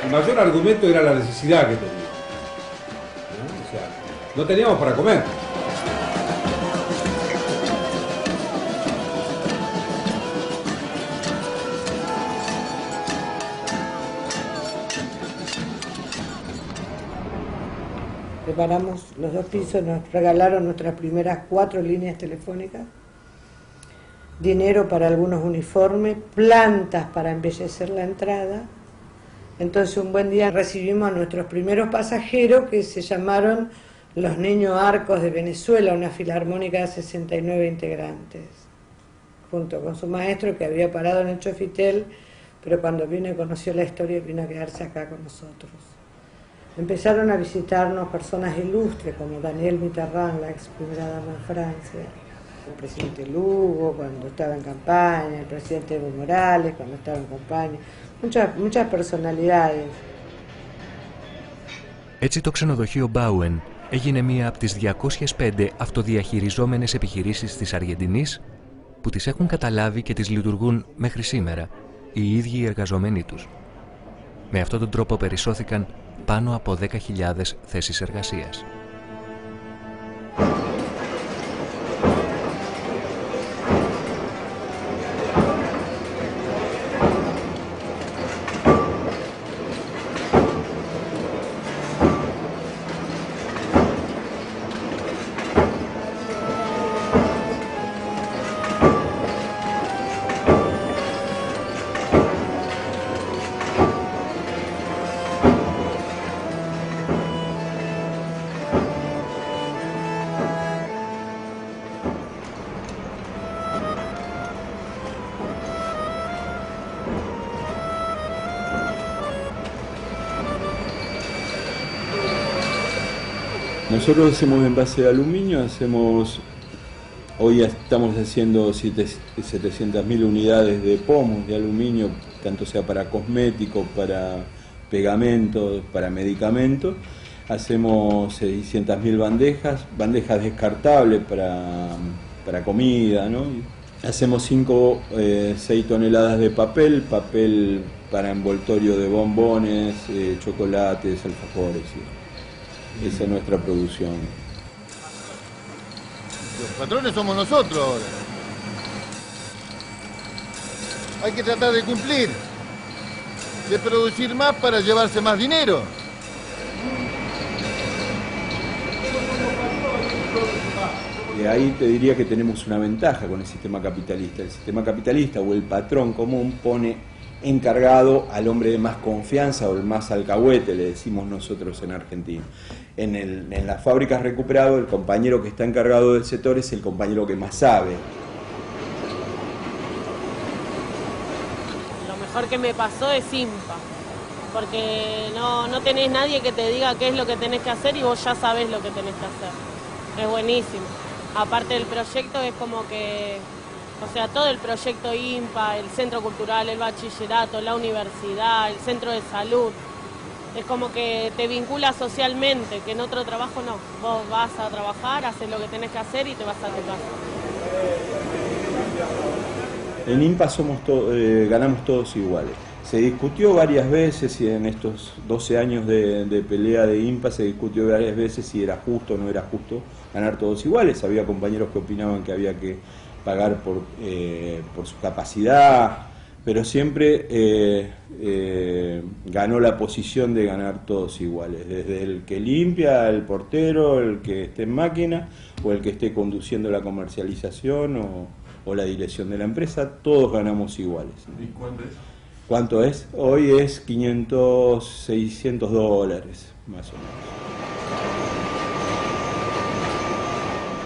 El mayor argumento era la necesidad que tenía. O sea, no teníamos para comer. Preparamos los 2 pisos, nos regalaron nuestras primeras 4 líneas telefónicas, dinero para algunos uniformes, plantas para embellecer la entrada. Entonces un buen día recibimos a nuestros primeros pasajeros que se llamaron Los Niños Arcos de Venezuela, una filarmónica de 69 integrantes, junto con su maestro que había parado en el Chofitel, pero cuando vino y conoció la historia vino a quedarse acá con nosotros. Empezaron a visitarnos personas ilustres como Daniel Mitterrand, la ex primera dama de Francia, el presidente Lugo cuando estaba en campaña, el presidente Evo Morales cuando estaba en campaña, muchas personalidades. Έτσι το ξενοδοχείο Bauen έγινε μία από τις 205 αυτοδιαχειριζόμενες επιχειρήσεις της Αργεντινής που τις έχουν καταλάβει και τις λειτουργούν μέχρι σήμερα οι ίδιοι οι εργαζομένοι τους. Με αυτόν τον τρόπο περισσώθηκαν πάνω από 10.000 θέσεις εργασίας. Nosotros hacemos envase de aluminio, hoy estamos haciendo 700.000 unidades de pomos de aluminio, tanto sea para cosméticos, para pegamentos, para medicamentos. Hacemos 600.000 bandejas descartables para comida, ¿no? Hacemos 6 toneladas de papel para envoltorio de bombones, chocolates, alfajores. ¿Sí? Esa es nuestra producción. Los patrones somos nosotros ahora. Hay que tratar de cumplir, de producir más para llevarse más dinero. Y ahí te diría que tenemos una ventaja con el sistema capitalista. El sistema capitalista o el patrón común pone encargado al hombre de más confianza o el más alcahuete, le decimos nosotros en Argentina. En las fábricas recuperadas, el compañero que está encargado del sector es el compañero que más sabe. Lo mejor que me pasó es IMPA, porque no tenés nadie que te diga qué es lo que tenés que hacer y vos ya sabés lo que tenés que hacer. Es buenísimo. Aparte del proyecto es como que, o sea, todo el proyecto IMPA, el centro cultural, el bachillerato, la universidad, el centro de salud, es como que te vincula socialmente, que en otro trabajo no. Vos vas a trabajar, haces lo que tenés que hacer y te vas a tu casa. En INPA ganamos todos iguales. Se discutió varias veces, y en estos 12 años de pelea de INPA se discutió varias veces si era justo o no era justo ganar todos iguales. Había compañeros que opinaban que había que pagar por su capacidad, pero siempre ganó la posición de ganar todos iguales, desde el que limpia, el portero, el que esté en máquina, o el que esté conduciendo la comercialización o la dirección de la empresa, todos ganamos iguales. ¿Y cuánto es? ¿Cuánto es? Hoy es 500, 600 dólares, más o menos.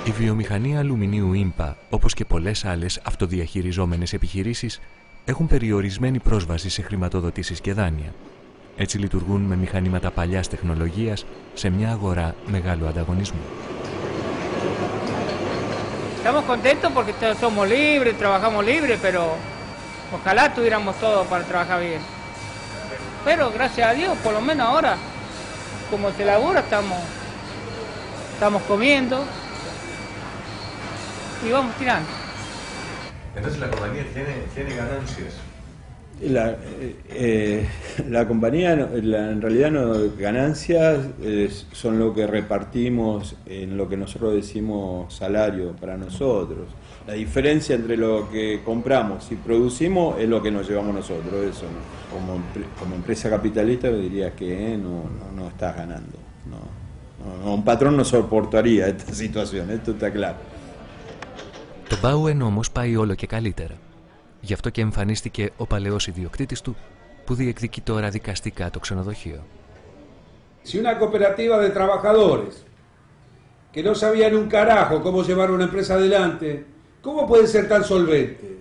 Η βιομηχανία αλουμινίου ΙΜΠΑ, όπως και πολλές άλλες αυτοδιαχειριζόμενες επιχειρήσεις, έχουν περιορισμένη πρόσβαση σε χρηματοδοτήσεις και δάνεια. Έτσι λειτουργούν με μηχανήματα παλιάς τεχνολογίας σε μια αγορά μεγάλου ανταγωνισμού. Estamos contentos porque somos libres, trabajamos libres, pero ojalá tuviéramos todo para trabajar bien. Pero gracias a Dios, por lo menos ahora, como se labura, estamos comiendo y vamos tirando. Entonces la compañía tiene ganancias. La compañía, en realidad, ganancias son lo que repartimos en lo que nosotros decimos salario para nosotros. La diferencia entre lo que compramos y producimos es lo que nos llevamos nosotros. Eso, ¿no? Como empresa capitalista diría que no estás ganando. No, un patrón no soportaría esta situación, esto está claro. Το Bauen όμως πάει όλο και καλύτερα. Γι' αυτό και εμφανίστηκε ο παλαιός ιδιοκτήτης του, που διεκδικεί τώρα δικαστικά το ξενοδοχείο. Si una cooperativa de trabajadores que no sabían un carajo cómo llevar una empresa adelante, ¿cómo puede ser tan solvente?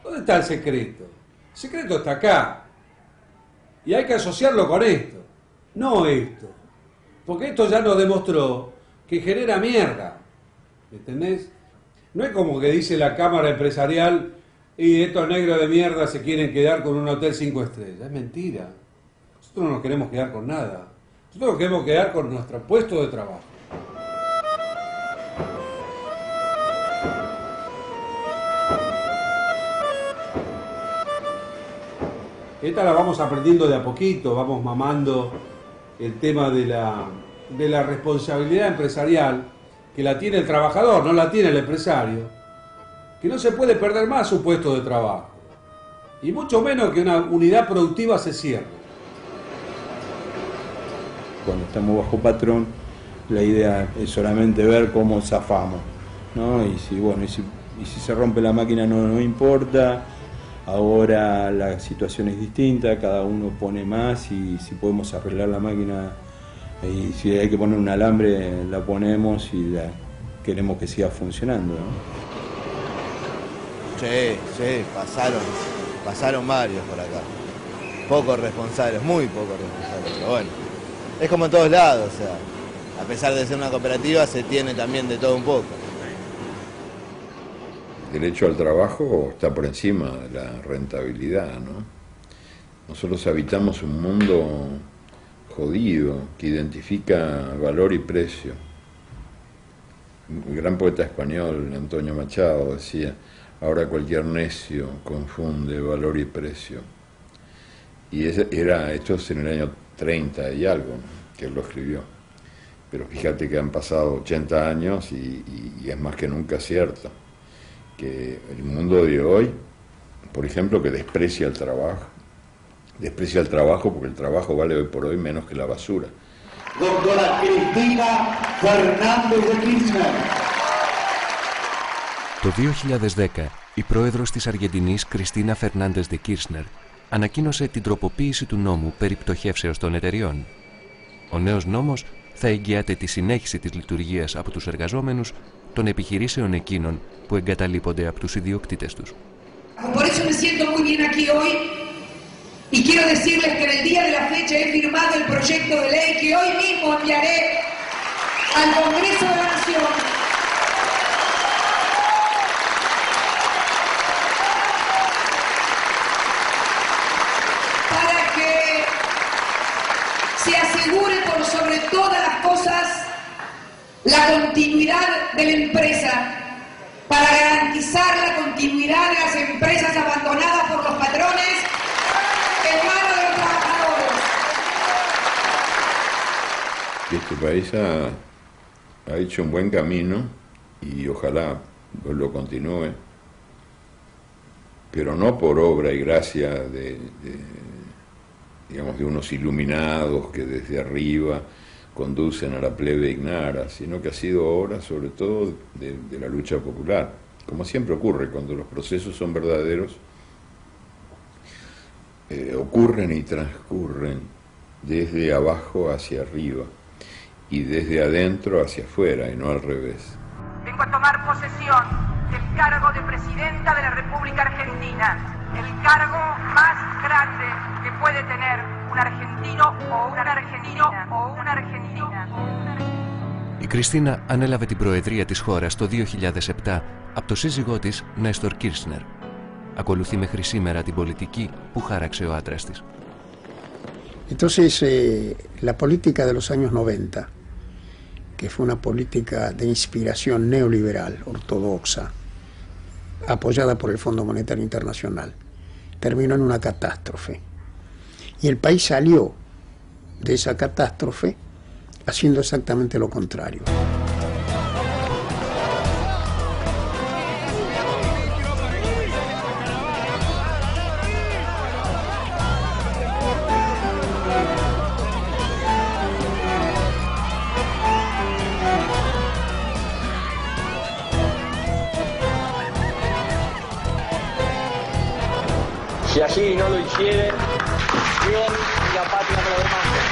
¿Dónde está el secreto? El secreto está acá. Y hay que asociarlo con esto, no esto. Porque esto ya nos demostró que genera mierda. ¿Entendés? No es como que dice la Cámara Empresarial y estos negros de mierda se quieren quedar con un hotel 5 estrellas. Es mentira. Nosotros no nos queremos quedar con nada. Nosotros nos queremos quedar con nuestro puesto de trabajo. Esta la vamos aprendiendo de a poquito, vamos mamando el tema de la responsabilidad empresarial, que la tiene el trabajador, no la tiene el empresario, que no se puede perder más su puesto de trabajo, y mucho menos que una unidad productiva se cierre. Cuando estamos bajo patrón, la idea es solamente ver cómo zafamos, ¿no? Y si se rompe la máquina no importa. Ahora la situación es distinta, cada uno pone más, y si podemos arreglar la máquina y si hay que poner un alambre, la ponemos y queremos que siga funcionando, ¿no? Sí, pasaron varios por acá. Pocos responsables, muy pocos responsables, pero bueno, es como en todos lados, o sea, a pesar de ser una cooperativa se tiene también de todo un poco. El derecho al trabajo está por encima de la rentabilidad, ¿no? Nosotros habitamos un mundo jodido que identifica valor y precio. El gran poeta español Antonio Machado decía: ahora cualquier necio confunde valor y precio. Y esto es en el año 30 y algo, ¿no?, que él lo escribió. Pero fíjate que han pasado 80 años y es más que nunca cierto que el mundo de hoy, por ejemplo, que desprecia el trabajo porque el trabajo vale hoy por hoy menos que la basura. Doctora Cristina Fernández de Kirchner. Το 2010, η πρόεδρος της Αργεντινής Κριστίνα Φερνάντες de Kirchner ανακοίνωσε την τροποποίηση του νόμου περί πτωχεύσεως των εταιριών. Ο νέος νόμος θα εγγυάται τη συνέχιση της λειτουργίας από τους εργαζόμενους των επιχειρήσεων εκείνων που εγκαταλείπονται από τους ιδιοκτήτες τους. Por eso me siento muy bien aquí hoy y quiero decirles que en el día de la fecha he firmado el proyecto de ley que hoy mismo enviaré al Congreso de la Nación. Para que se asegure por sobre todas las cosas la continuidad de la empresa, para garantizar la continuidad de las empresas abandonadas por los patrones en manos de los trabajadores. Este país ha hecho un buen camino y ojalá lo continúe, pero no por obra y gracia de unos iluminados que desde arriba conducen a la plebe ignara, sino que ha sido obra sobre todo de la lucha popular. Como siempre ocurre, cuando los procesos son verdaderos, ocurren y transcurren desde abajo hacia arriba y desde adentro hacia afuera y no al revés. Vengo a tomar posesión del cargo de Presidenta de la República Argentina, el cargo más grande que puede tener un argentino o una argentina o una argentina. Η Κριστίνα ανέλαβε την προεδρία της χώρας το 2007 από το σύζυγό της Νέστορ Κίρσνερ. Ακολουθεί μέχρι σήμερα την πολιτική που χάραξε ο άντρας της. Entonces, la política de los años 90, que fue una política de inspiración neoliberal, ortodoxa, apoyada por el Fondo Monetario Internacional, terminó en una catástrofe. Y el país salió de esa catástrofe haciendo exactamente lo contrario. Si así no lo hiciere, Dios y la patria me lo demandan.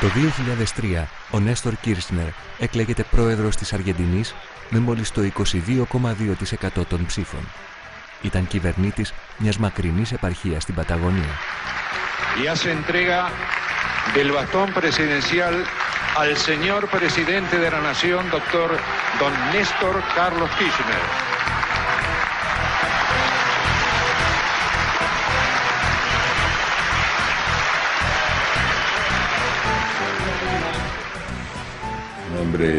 Το 2003, ο Νέστορ Κίρσνερ εκλέγεται πρόεδρος της Αργεντινής με μόλις το 22,2% των ψήφων. Ήταν κυβερνήτης μιας μακρινής επαρχίας στην Παταγωνία. Y hace entrega del bastón presidencial al señor presidente de la nación, doctor don Néstor Carlos Kirchner. Un hombre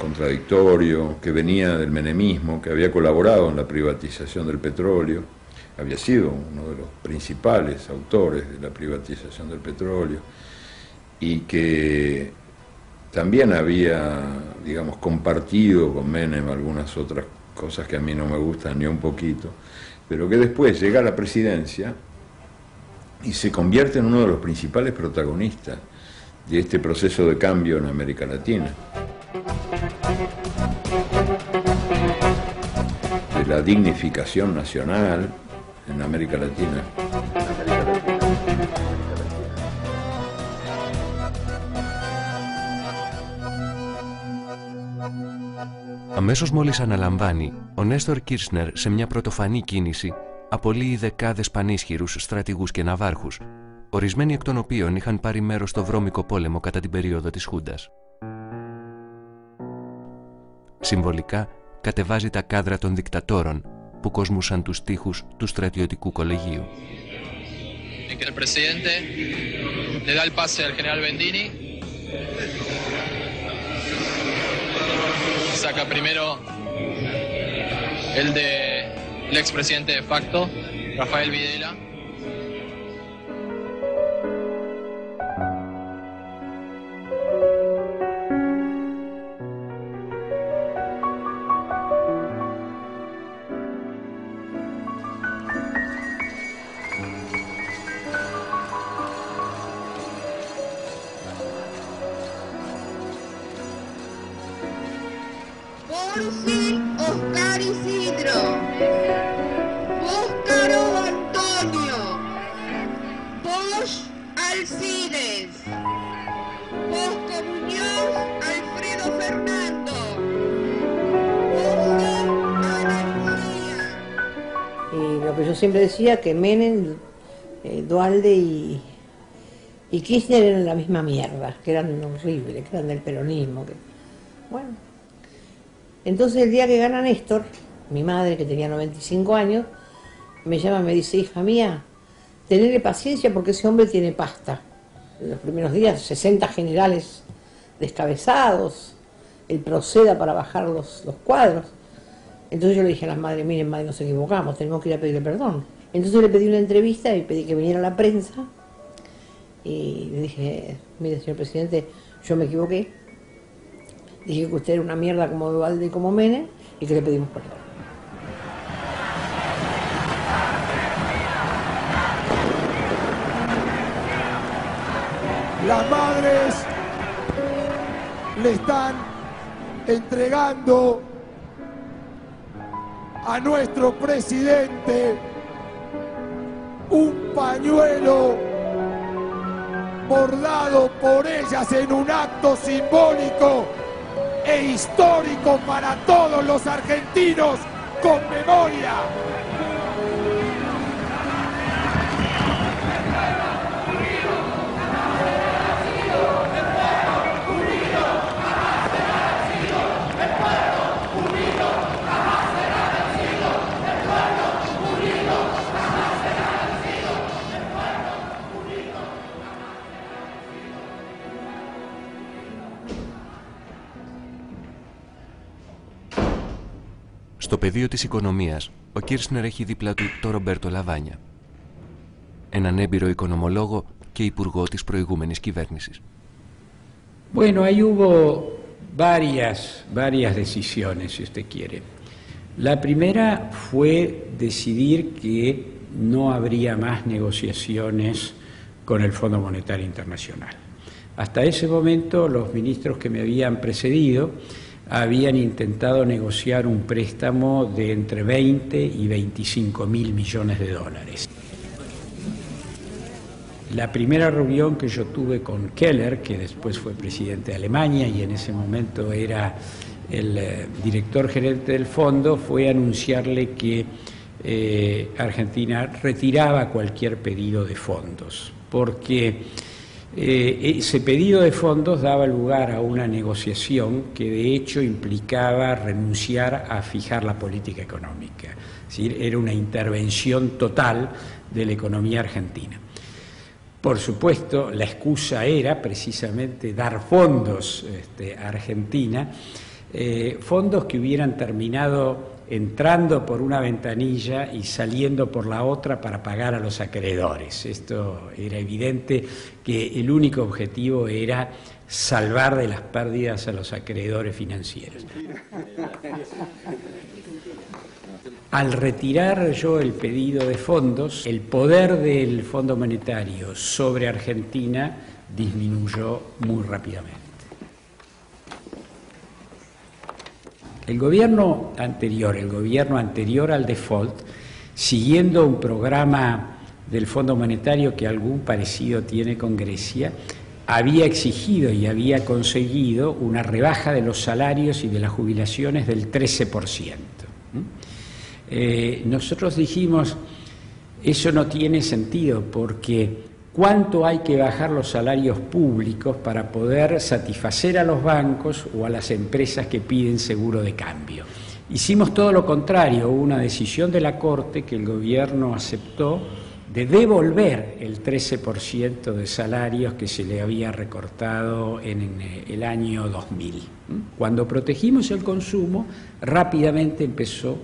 contradictorio, que venía del menemismo, que había colaborado en la privatización del petróleo, había sido uno de los principales autores de la privatización del petróleo, y que también había, digamos, compartido con Menem algunas otras cosas que a mí no me gustan ni un poquito, pero que después llega a la presidencia y se convierte en uno de los principales protagonistas de este proceso de cambio en América Latina, de la dignificación nacional en América Latina. Αμέσως μόλις αναλαμβάνει, ο Νέστορ Κίρσνερ σε μια πρωτοφανή κίνηση απολύει δεκάδες πανίσχυρους στρατηγούς και ναυάρχους, ορισμένοι εκ των οποίων είχαν πάρει μέρος στο βρώμικο πόλεμο κατά την περίοδο της Χούντας. Συμβολικά κατεβάζει τα κάδρα των δικτατόρων που κοσμούσαν τους τοίχους του στρατιωτικού κολεγίου. El presidente le da el pase al general Bendini. Saca primero el del expresidente de facto, Rafael Videla. Oscar Isidro, Óscaro Antonio, Bosch Alcides, Bosco Muñoz Alfredo Fernando, José Ana Lucía. Y lo que yo siempre decía, que Menem, Duhalde y Kirchner eran la misma mierda, que eran horribles, que eran del peronismo. Bueno. Entonces el día que gana Néstor, mi madre, que tenía 95 años, me llama y me dice: hija mía, tenele paciencia porque ese hombre tiene pasta. En los primeros días, 60 generales descabezados, el Proceda para bajar los cuadros. Entonces yo le dije a las madres, miren madre, nos equivocamos, tenemos que ir a pedirle perdón. Entonces le pedí una entrevista y pedí que viniera la prensa y le dije, mire señor presidente, yo me equivoqué, dije que usted era una mierda como Duhalde y como Menem y que le pedimos perdón. Las madres le están entregando a nuestro presidente un pañuelo bordado por ellas en un acto simbólico e histórico para todos los argentinos con memoria. Στο πεδίο της οικονομίας, ο Κίρσνερ έχει δίπλα του τον Ρομπέρτο Λαβάνια, έναν έμπειρο οικονομολόγο και υπουργό της προηγούμενης κυβέρνησης. Bueno, ahí hubo varias decisiones, si usted quiere. La primera fue decidir que no habría más negociaciones con el Fondo Monetario Internacional. Hasta ese momento, los ministros que me habían precedido habían intentado negociar un préstamo de entre 20 y 25.000 millones de dólares. La primera reunión que yo tuve con Keller, que después fue presidente de Alemania y en ese momento era el director gerente del fondo, fue anunciarle que Argentina retiraba cualquier pedido de fondos, porque ese pedido de fondos daba lugar a una negociación que de hecho implicaba renunciar a fijar la política económica. Es decir, era una intervención total de la economía argentina. Por supuesto, la excusa era precisamente dar fondos a Argentina, fondos que hubieran terminado entrando por una ventanilla y saliendo por la otra para pagar a los acreedores. Esto era evidente que el único objetivo era salvar de las pérdidas a los acreedores financieros. Al retirar yo el pedido de fondos, el poder del Fondo Monetario sobre Argentina disminuyó muy rápidamente. El gobierno anterior al default, siguiendo un programa del Fondo Monetario que algún parecido tiene con Grecia, había exigido y había conseguido una rebaja de los salarios y de las jubilaciones del 13%. Nosotros dijimos, eso no tiene sentido porque ¿cuánto hay que bajar los salarios públicos para poder satisfacer a los bancos o a las empresas que piden seguro de cambio? Hicimos todo lo contrario, hubo una decisión de la Corte que el gobierno aceptó de devolver el 13% de salarios que se le había recortado en el año 2000. Cuando protegimos el consumo, rápidamente empezó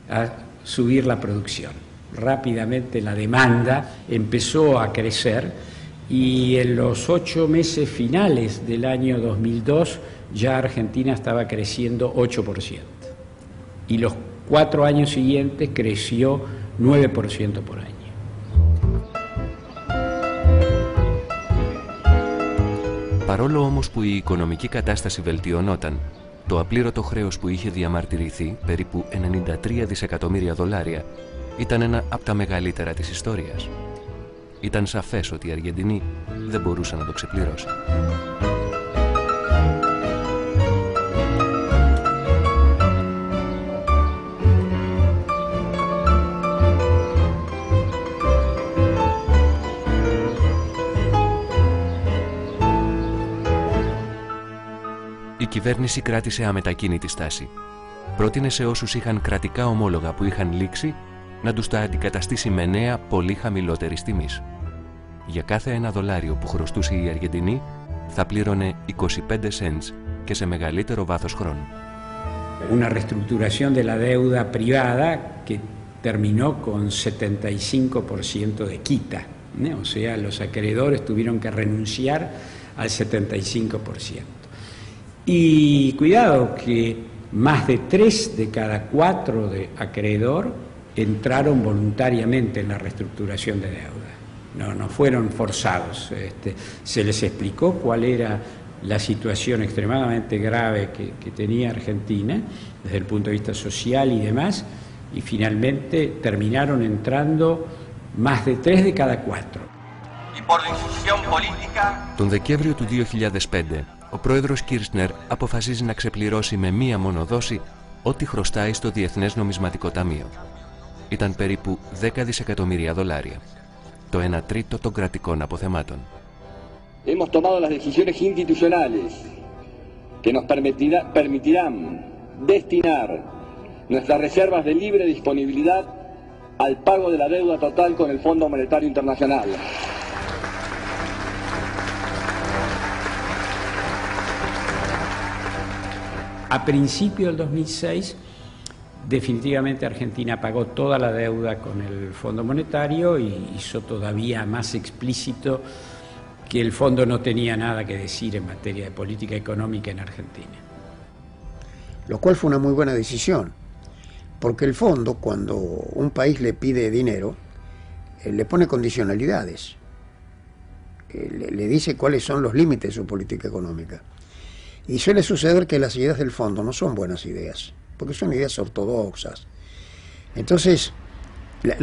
a subir la producción. Rápidamente la demanda empezó a crecer y en los 8 meses finales del año 2002 ya Argentina estaba creciendo 8%. Y los 4 años siguientes creció 9% por año. Παρόλο όμως που η οικονομική κατάσταση βελτιωνόταν, το απλήρωτο χρέος που είχε διαμαρτυρηθεί, περίπου 93 δισεκατομμύρια δολάρια, ήταν ένα από τα μεγαλύτερα της ιστορίας. Ήταν σαφές ότι η Αργεντινή δεν μπορούσε να το ξεπληρώσει. Η κυβέρνηση κράτησε αμετακίνητη στάση. Πρότεινε σε όσους είχαν κρατικά ομόλογα που είχαν λήξει να τους τα αντικαταστήσει με νέα πολύ χαμηλότερης τιμής. Για κάθε $1 που χρωστούσε η Αργεντινή θα πλήρωνε 25 cents και σε μεγαλύτερο βάθος χρόνου. Una reestructuración de la deuda privada que terminó con 75% de quita, ¿no? O sea, los acreedores tuvieron que renunciar al 75%. Y cuidado que más de 3 de cada 4 de acreedor entraron voluntariamente en la reestructuración de deuda. No fueron forzados. Se les explicó cuál era la situación extremadamente grave que tenía Argentina desde el punto de vista social y demás, y finalmente terminaron entrando más de 3 de cada 4. Y por decisión política... Τον Δεκέμβριο του 2005, ο πρόεδρος Κίρσνερ αποφασίζει να ξεπληρώσει με μία μόνο δόση ό,τι χρωστάει στο Διεθνές Νομισματικό Ταμείο. Ήταν περίπου 10 δισεκατομμύρια δολάρια, το 1/3 των κρατικών αποθεμάτων. Hemos tomado las decisiones institucionales que nos permitirán destinar nuestras reservas de libre disponibilidad al pago de la deuda total con el Fondo Monetario Internacional. A principio del 2006, definitivamente Argentina pagó toda la deuda con el Fondo Monetario y hizo todavía más explícito que el fondo no tenía nada que decir en materia de política económica en Argentina. Lo cual fue una muy buena decisión, porque el fondo, cuando un país le pide dinero, le pone condicionalidades, le dice cuáles son los límites de su política económica. Y suele suceder que las ideas del fondo no son buenas ideas, porque son ideas ortodoxas. Entonces,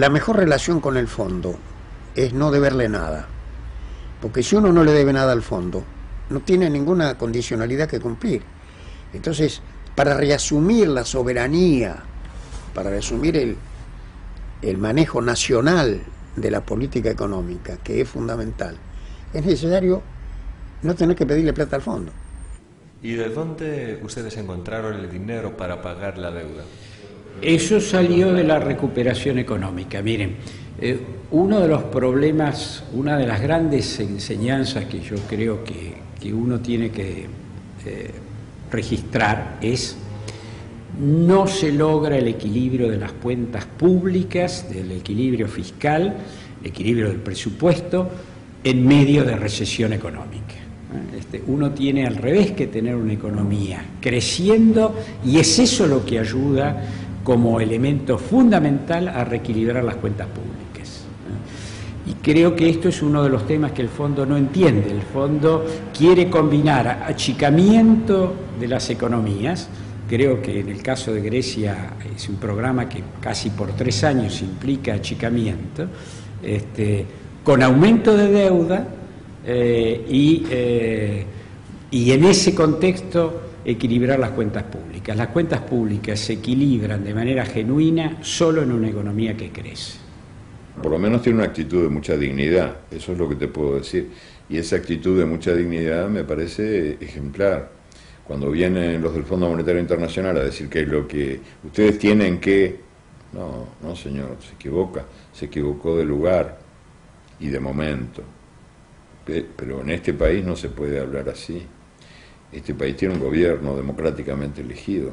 la mejor relación con el fondo es no deberle nada. Porque si uno no le debe nada al fondo, no tiene ninguna condicionalidad que cumplir. Entonces, para reasumir la soberanía, para reasumir el manejo nacional de la política económica, que es fundamental, es necesario no tener que pedirle plata al fondo. ¿Y de dónde ustedes encontraron el dinero para pagar la deuda? Eso salió de la recuperación económica. Miren, uno de los problemas, una de las grandes enseñanzas que yo creo que uno tiene que registrar es: no se logra el equilibrio de las cuentas públicas, del equilibrio fiscal, el equilibrio del presupuesto, en medio de recesión económica. Uno tiene al revés que tener una economía creciendo, y es eso lo que ayuda como elemento fundamental a reequilibrar las cuentas públicas. Y creo que esto es uno de los temas que el fondo no entiende. El fondo quiere combinar achicamiento de las economías. Creo que en el caso de Grecia es un programa que casi por 3 años implica achicamiento, con aumento de deuda, y en ese contexto equilibrar las cuentas públicas. Las cuentas públicas se equilibran de manera genuina solo en una economía que crece. Por lo menos tiene una actitud de mucha dignidad, eso es lo que te puedo decir. Y esa actitud de mucha dignidad me parece ejemplar. Cuando vienen los del Fondo Monetario Internacional a decir que es lo que ustedes tienen que... No señor, se equivocó de lugar y de momento. Pero en este país no se puede hablar así. Este país tiene un gobierno democráticamente elegido.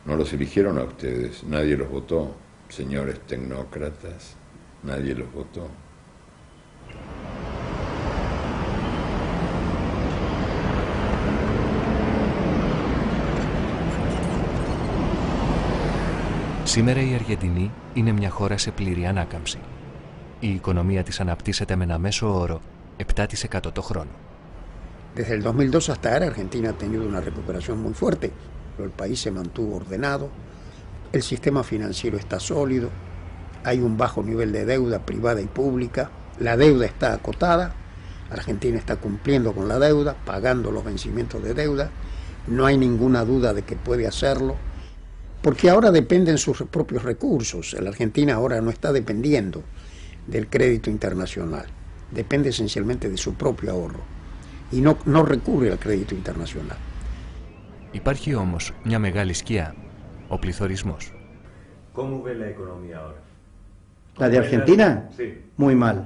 No los eligieron a ustedes, nadie los votó. Señores tecnócratas, nadie los votó. Σήμερα η Αργεντινή είναι μια χώρα σε πλήρη ανάκαμψη. Η οικονομία της αναπτύσσεται με ένα μέσο όρο 7% το χρόνο. Desde el 2002 hasta ahora Argentina ha tenido una recuperación muy fuerte, pero el país se mantuvo ordenado, el sistema financiero está sólido, hay un bajo nivel de deuda privada y pública, la deuda está acotada, Argentina está cumpliendo con la deuda, pagando los vencimientos de deuda, no hay ninguna duda de que puede hacerlo, porque ahora dependen sus propios recursos. La Argentina ahora no está dependiendo del crédito internacional, depende esencialmente de su propio ahorro y no recurre al crédito internacional. Υπάρχει όμως μια μεγάλη σκιά, ο πληθωρισμός. ¿Cómo ve la economía ahora? ¿La de Argentina? Sí. Muy mal.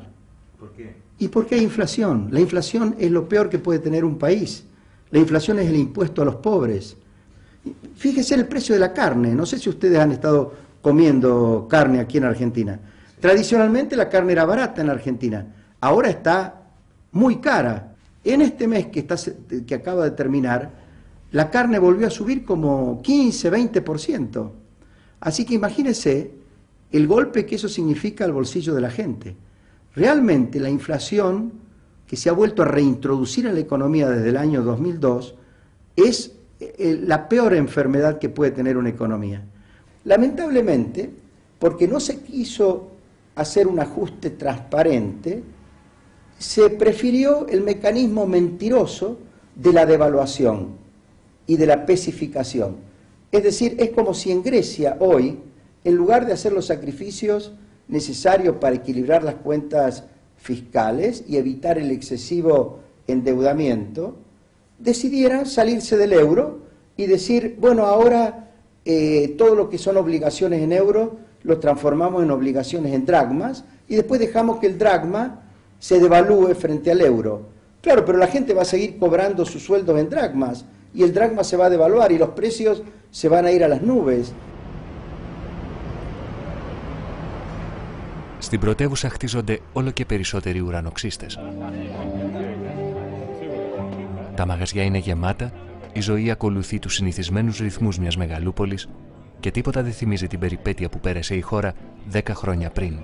¿Por qué? ¿Y por qué hay inflación? La inflación es lo peor que puede tener un país. La inflación es el impuesto a los pobres. Fíjese el precio de la carne. No sé si ustedes han estado comiendo carne aquí en Argentina. Tradicionalmente la carne era barata en Argentina. Ahora está muy cara. En este mes que acaba de terminar, la carne volvió a subir como 15, 20%. Así que imagínense el golpe que eso significa al bolsillo de la gente. Realmente la inflación que se ha vuelto a reintroducir en la economía desde el año 2002 es la peor enfermedad que puede tener una economía. Lamentablemente, porque no se quiso hacer un ajuste transparente, se prefirió el mecanismo mentiroso de la devaluación y de la pesificación. Es decir, es como si en Grecia hoy, en lugar de hacer los sacrificios necesarios para equilibrar las cuentas fiscales y evitar el excesivo endeudamiento, decidieran salirse del euro y decir, bueno, ahora todo lo que son obligaciones en euros lo transformamos en obligaciones en dracmas y después dejamos que el dracma se devalúe frente al euro. Claro, pero la gente va a seguir cobrando sus sueldos en dracmas y el dracma se va a devaluar y los precios se van a ir a las nubes. Στην πρωτεύουσα χτίζονται όλο και περισσότεροι ουρανοξύστες. Τα μαγαζιά είναι γεμάτα, η ζωή ακολουθεί τους συνηθισμένους ρυθμούς μιας μεγαλούπολης και τίποτα δεν θυμίζει την περιπέτεια που πέρασε η χώρα 10 χρόνια πριν.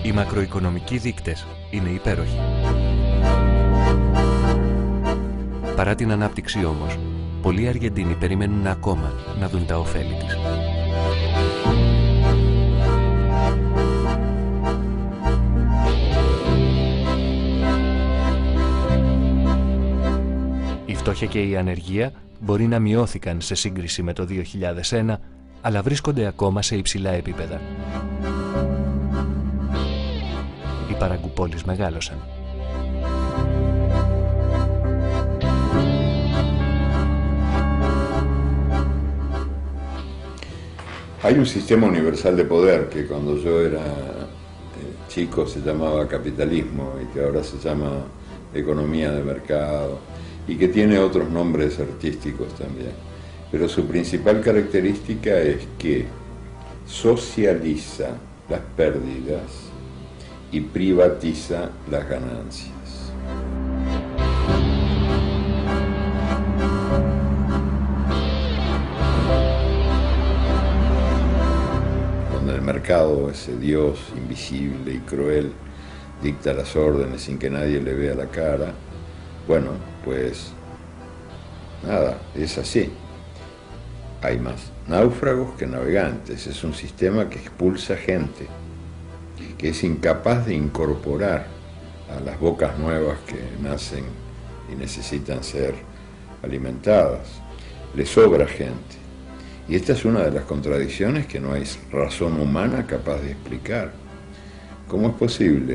Οι μακροοικονομικοί δείκτες είναι υπέροχοι. Παρά την ανάπτυξη όμως, πολλοί Αργεντίνοι περιμένουν ακόμα να δουν τα ωφέλη της. Η φτώχεια και η ανεργία μπορεί να μειώθηκαν σε σύγκριση με το 2001, αλλά βρίσκονται ακόμα σε υψηλά επίπεδα. Οι παραγκουπόλεις μεγάλωσαν. Hay un sistema universal de poder que cuando yo era chico se llamaba capitalismo y que ahora se llama economía de mercado y que tiene otros nombres artísticos también. Pero su principal característica es que socializa las pérdidas y privatiza las ganancias. El mercado, ese Dios invisible y cruel, dicta las órdenes sin que nadie le vea la cara. Bueno, pues nada, es así. Hay más náufragos que navegantes. Es un sistema que expulsa gente, que es incapaz de incorporar a las bocas nuevas que nacen y necesitan ser alimentadas. Le sobra gente. Y esta es una de las contradicciones que no hay razón humana capaz de explicar. ¿Cómo es posible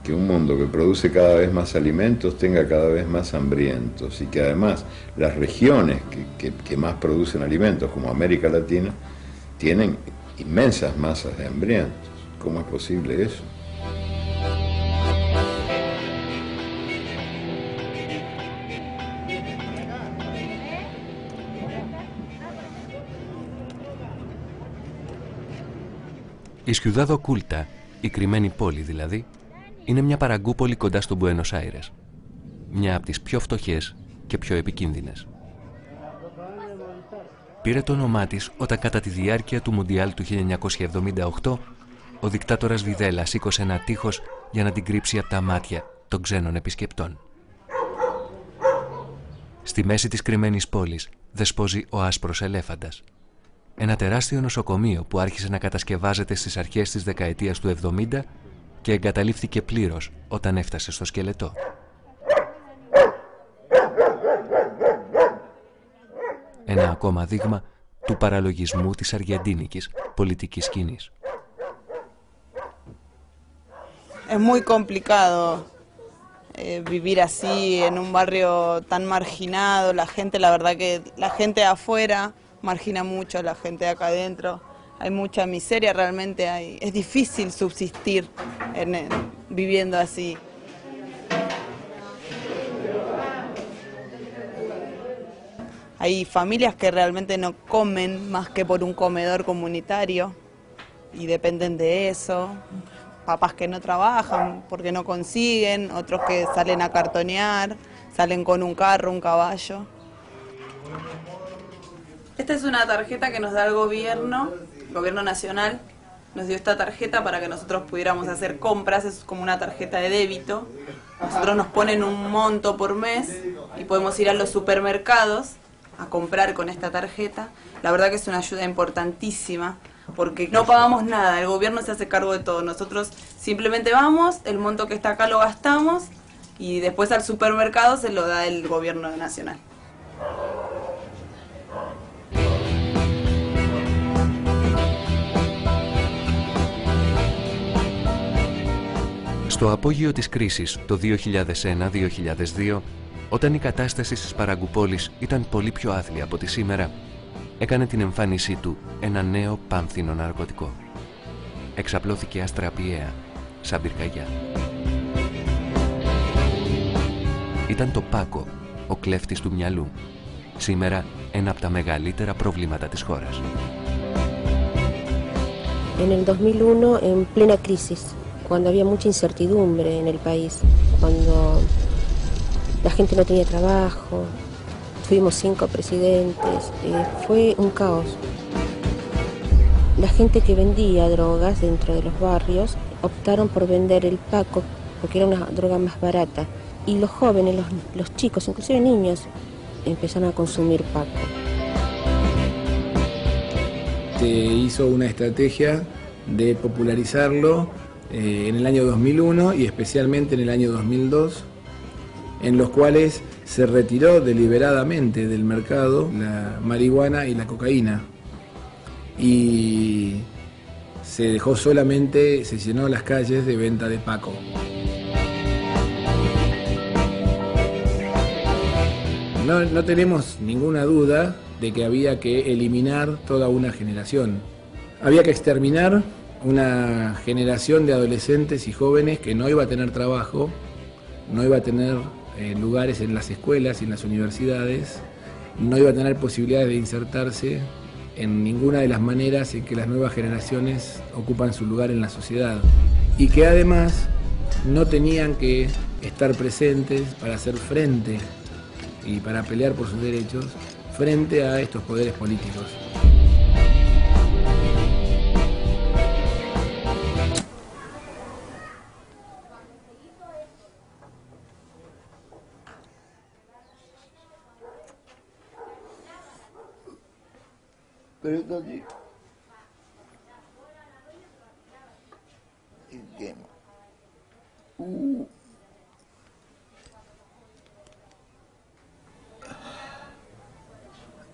que un mundo que produce cada vez más alimentos tenga cada vez más hambrientos y que además las regiones que más producen alimentos, como América Latina, tienen inmensas masas de hambrientos? ¿Cómo es posible eso? Η Ciudad Oculta, η κρυμμένη πόλη δηλαδή, είναι μια παραγκούπολη κοντά στο Μπουένος Άιρες. Μια από τις πιο φτωχές και πιο επικίνδυνες. Πήρε το όνομά της όταν κατά τη διάρκεια του Μουντιάλ του 1978 ο δικτάτορας Βιδέλα σήκωσε ένα τείχος για να την κρύψει από τα μάτια των ξένων επισκεπτών. Στη μέση της κρυμμένης πόλης δεσπόζει ο άσπρος ελέφαντας. Ένα τεράστιο νοσοκομείο που άρχισε να κατασκευάζεται στις αρχές της δεκαετίας του 70 και εγκαταλείφθηκε πλήρως όταν έφτασε στο σκελετό. Ένα ακόμα δείγμα του παραλογισμού της αργεντίνικης πολιτικής σκηνής. Es muy complicado vivir así en un barrio tan marginado. La gente, la verdad que la gente de afuera margina mucho a la gente de acá adentro. hay mucha miseria, realmente es difícil subsistir viviendo así. Hay familias que realmente no comen más que por un comedor comunitario y dependen de eso. Papás que no trabajan porque no consiguen, otros que salen a cartonear, salen con un carro, un caballo. Esta es una tarjeta que nos da el gobierno nacional. Nos dio esta tarjeta para que nosotros pudiéramos hacer compras, es como una tarjeta de débito. Nosotros nos ponen un monto por mes y podemos ir a los supermercados a comprar con esta tarjeta. La verdad que es una ayuda importantísima porque no pagamos nada, el gobierno se hace cargo de todo. Nosotros simplemente vamos, el monto que está acá lo gastamos y después al supermercado se lo da el gobierno nacional. Στο απόγειο της κρίσης το 2001-2002, όταν η κατάσταση στις Παραγκουπόλεις ήταν πολύ πιο άθλια από τη σήμερα, έκανε την εμφάνισή του ένα νέο πάμφθινο ναρκωτικό. Εξαπλώθηκε αστραπιαία, σαν πυρκαγιά. Ήταν το πάκο, ο κλέφτης του μυαλού. Σήμερα ένα από τα μεγαλύτερα προβλήματα της χώρας. En el 2001, en plena crisis, cuando había mucha incertidumbre en el país, cuando la gente no tenía trabajo, tuvimos 5 presidentes, fue un caos. La gente que vendía drogas dentro de los barrios optaron por vender el paco porque era una droga más barata y los jóvenes, los chicos, inclusive niños, empezaron a consumir paco. Se hizo una estrategia de popularizarlo en el año 2001 y especialmente en el año 2002, en los cuales se retiró deliberadamente del mercado la marihuana y la cocaína y se dejó solamente, se llenó las calles de venta de paco. No tenemos ninguna duda de que había que eliminar toda una generación. Había que exterminar una generación de adolescentes y jóvenes que no iba a tener trabajo, no iba a tener lugares en las escuelas y en las universidades, no iba a tener posibilidades de insertarse en ninguna de las maneras en que las nuevas generaciones ocupan su lugar en la sociedad y que además no tenían que estar presentes para hacer frente y para pelear por sus derechos frente a estos poderes políticos. Pero entonces,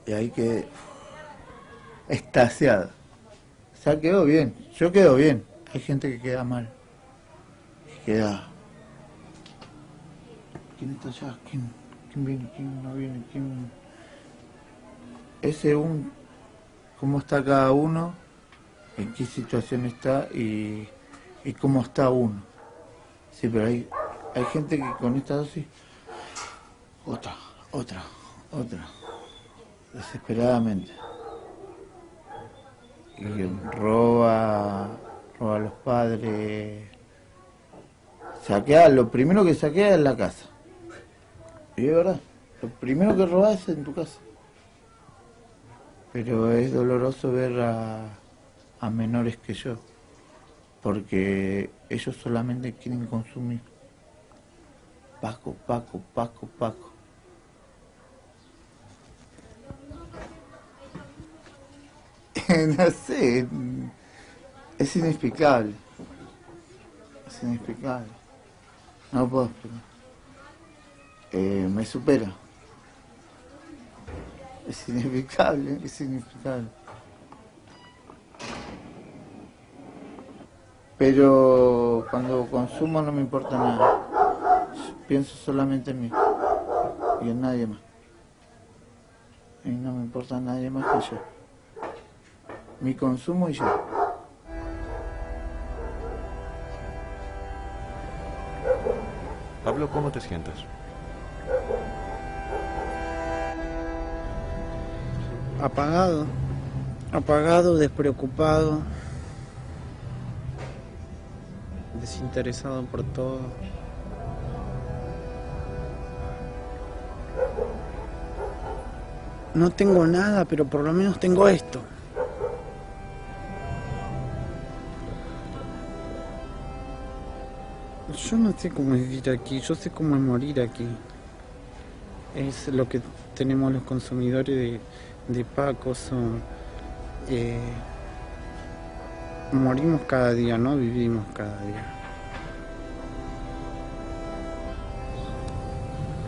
y hay que extasiado. O sea, quedó bien, yo quedo bien. Hay gente que queda mal, que queda. ¿Quién está allá? ¿Quién viene? ¿Quién no viene? ¿Quién? Es según cómo está cada uno, en qué situación está y cómo está uno. Sí, pero hay gente que con esta dosis, otra, desesperadamente. Y roba a los padres, saquea, lo primero que saquea es la casa. Y es verdad, lo primero que robás es en tu casa. Pero es doloroso ver a menores que yo, porque ellos solamente quieren consumir. Paco. No sé, es inexplicable. No lo puedo explicar. Me supera. Es inexplicable. Pero cuando consumo no me importa nada. Pienso solamente en mí y en nadie más. Y no me importa nadie más que yo. mi consumo y yo. Pablo, ¿cómo te sientes? Apagado, despreocupado, desinteresado por todo. No tengo nada, pero por lo menos tengo esto. Yo no sé cómo es vivir aquí, yo sé cómo es morir aquí. Es lo que tenemos los consumidores de Paco, son... morimos cada día, no vivimos cada día.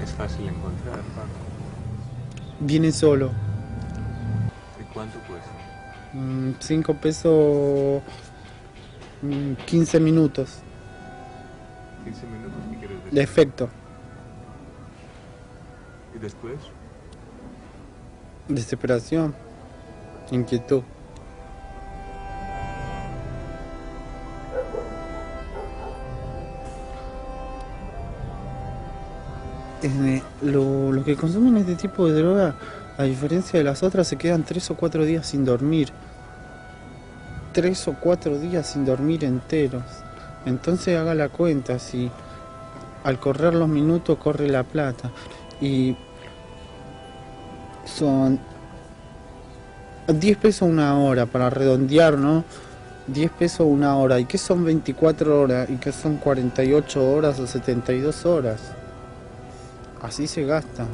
Es fácil encontrar, Paco. Viene solo. ¿Y cuánto cuesta? 5 pesos, 15 minutos. 15 minutos, ¿qué quieres decir? De efecto. ¿Y después? Desesperación, inquietud. Los que consumen este tipo de droga, a diferencia de las otras, se quedan 3 o 4 días sin dormir. 3 o 4 días sin dormir enteros. Entonces haga la cuenta, si al correr los minutos corre la plata. Y son 10 pesos una hora, para redondear, ¿no? 10 pesos una hora. ¿Y qué son 24 horas? ¿Y qué son 48 horas o 72 horas? Así se gasta.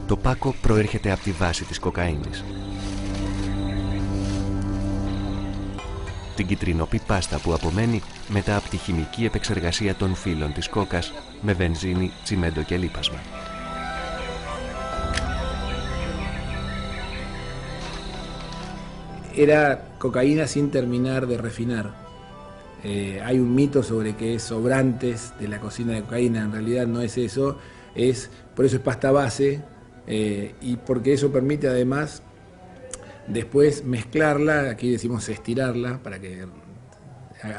Το πάκο προέρχεται από τη βάση της κοκαίνης. Την κιτρινόπη πάστα που απομένει μετά από τη χημική επεξεργασία των φύλων της κόκας με βενζίνη, τσιμέντο και λίπασμα. Era cocaína sin terminar de refinar. Hay un mito sobre que es sobrantes de la cocina de cocaína, en realidad no es eso, por eso es pasta base, y porque eso permite además después mezclarla, aquí decimos estirarla para que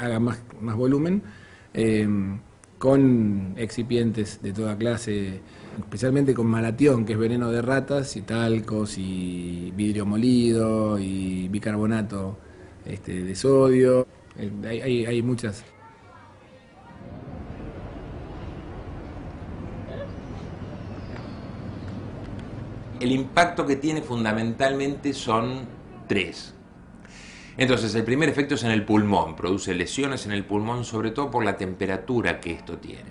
haga más volumen, con excipientes de toda clase, especialmente con malatión, que es veneno de ratas, y talcos, y vidrio molido, y bicarbonato de sodio. Hay muchas. El impacto que tiene fundamentalmente son 3. Entonces, el primer efecto es en el pulmón, produce lesiones en el pulmón, sobre todo por la temperatura que esto tiene.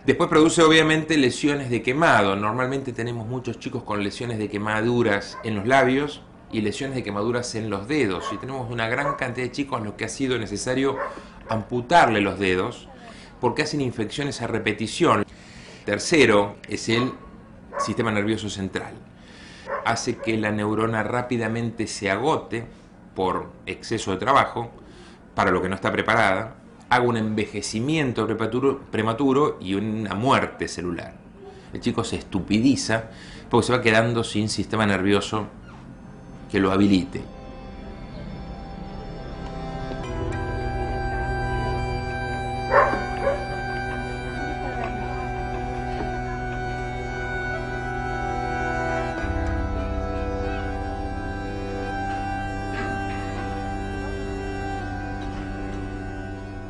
Después produce obviamente lesiones de quemado. Normalmente tenemos muchos chicos con lesiones de quemaduras en los labios y lesiones de quemaduras en los dedos. Y tenemos una gran cantidad de chicos a los que ha sido necesario amputarle los dedos porque hacen infecciones a repetición. Tercero es el sistema nervioso central. Hace que la neurona rápidamente se agote por exceso de trabajo, para lo que no está preparada, haga un envejecimiento prematuro y una muerte celular. El chico se estupidiza porque se va quedando sin sistema nervioso que lo habilite.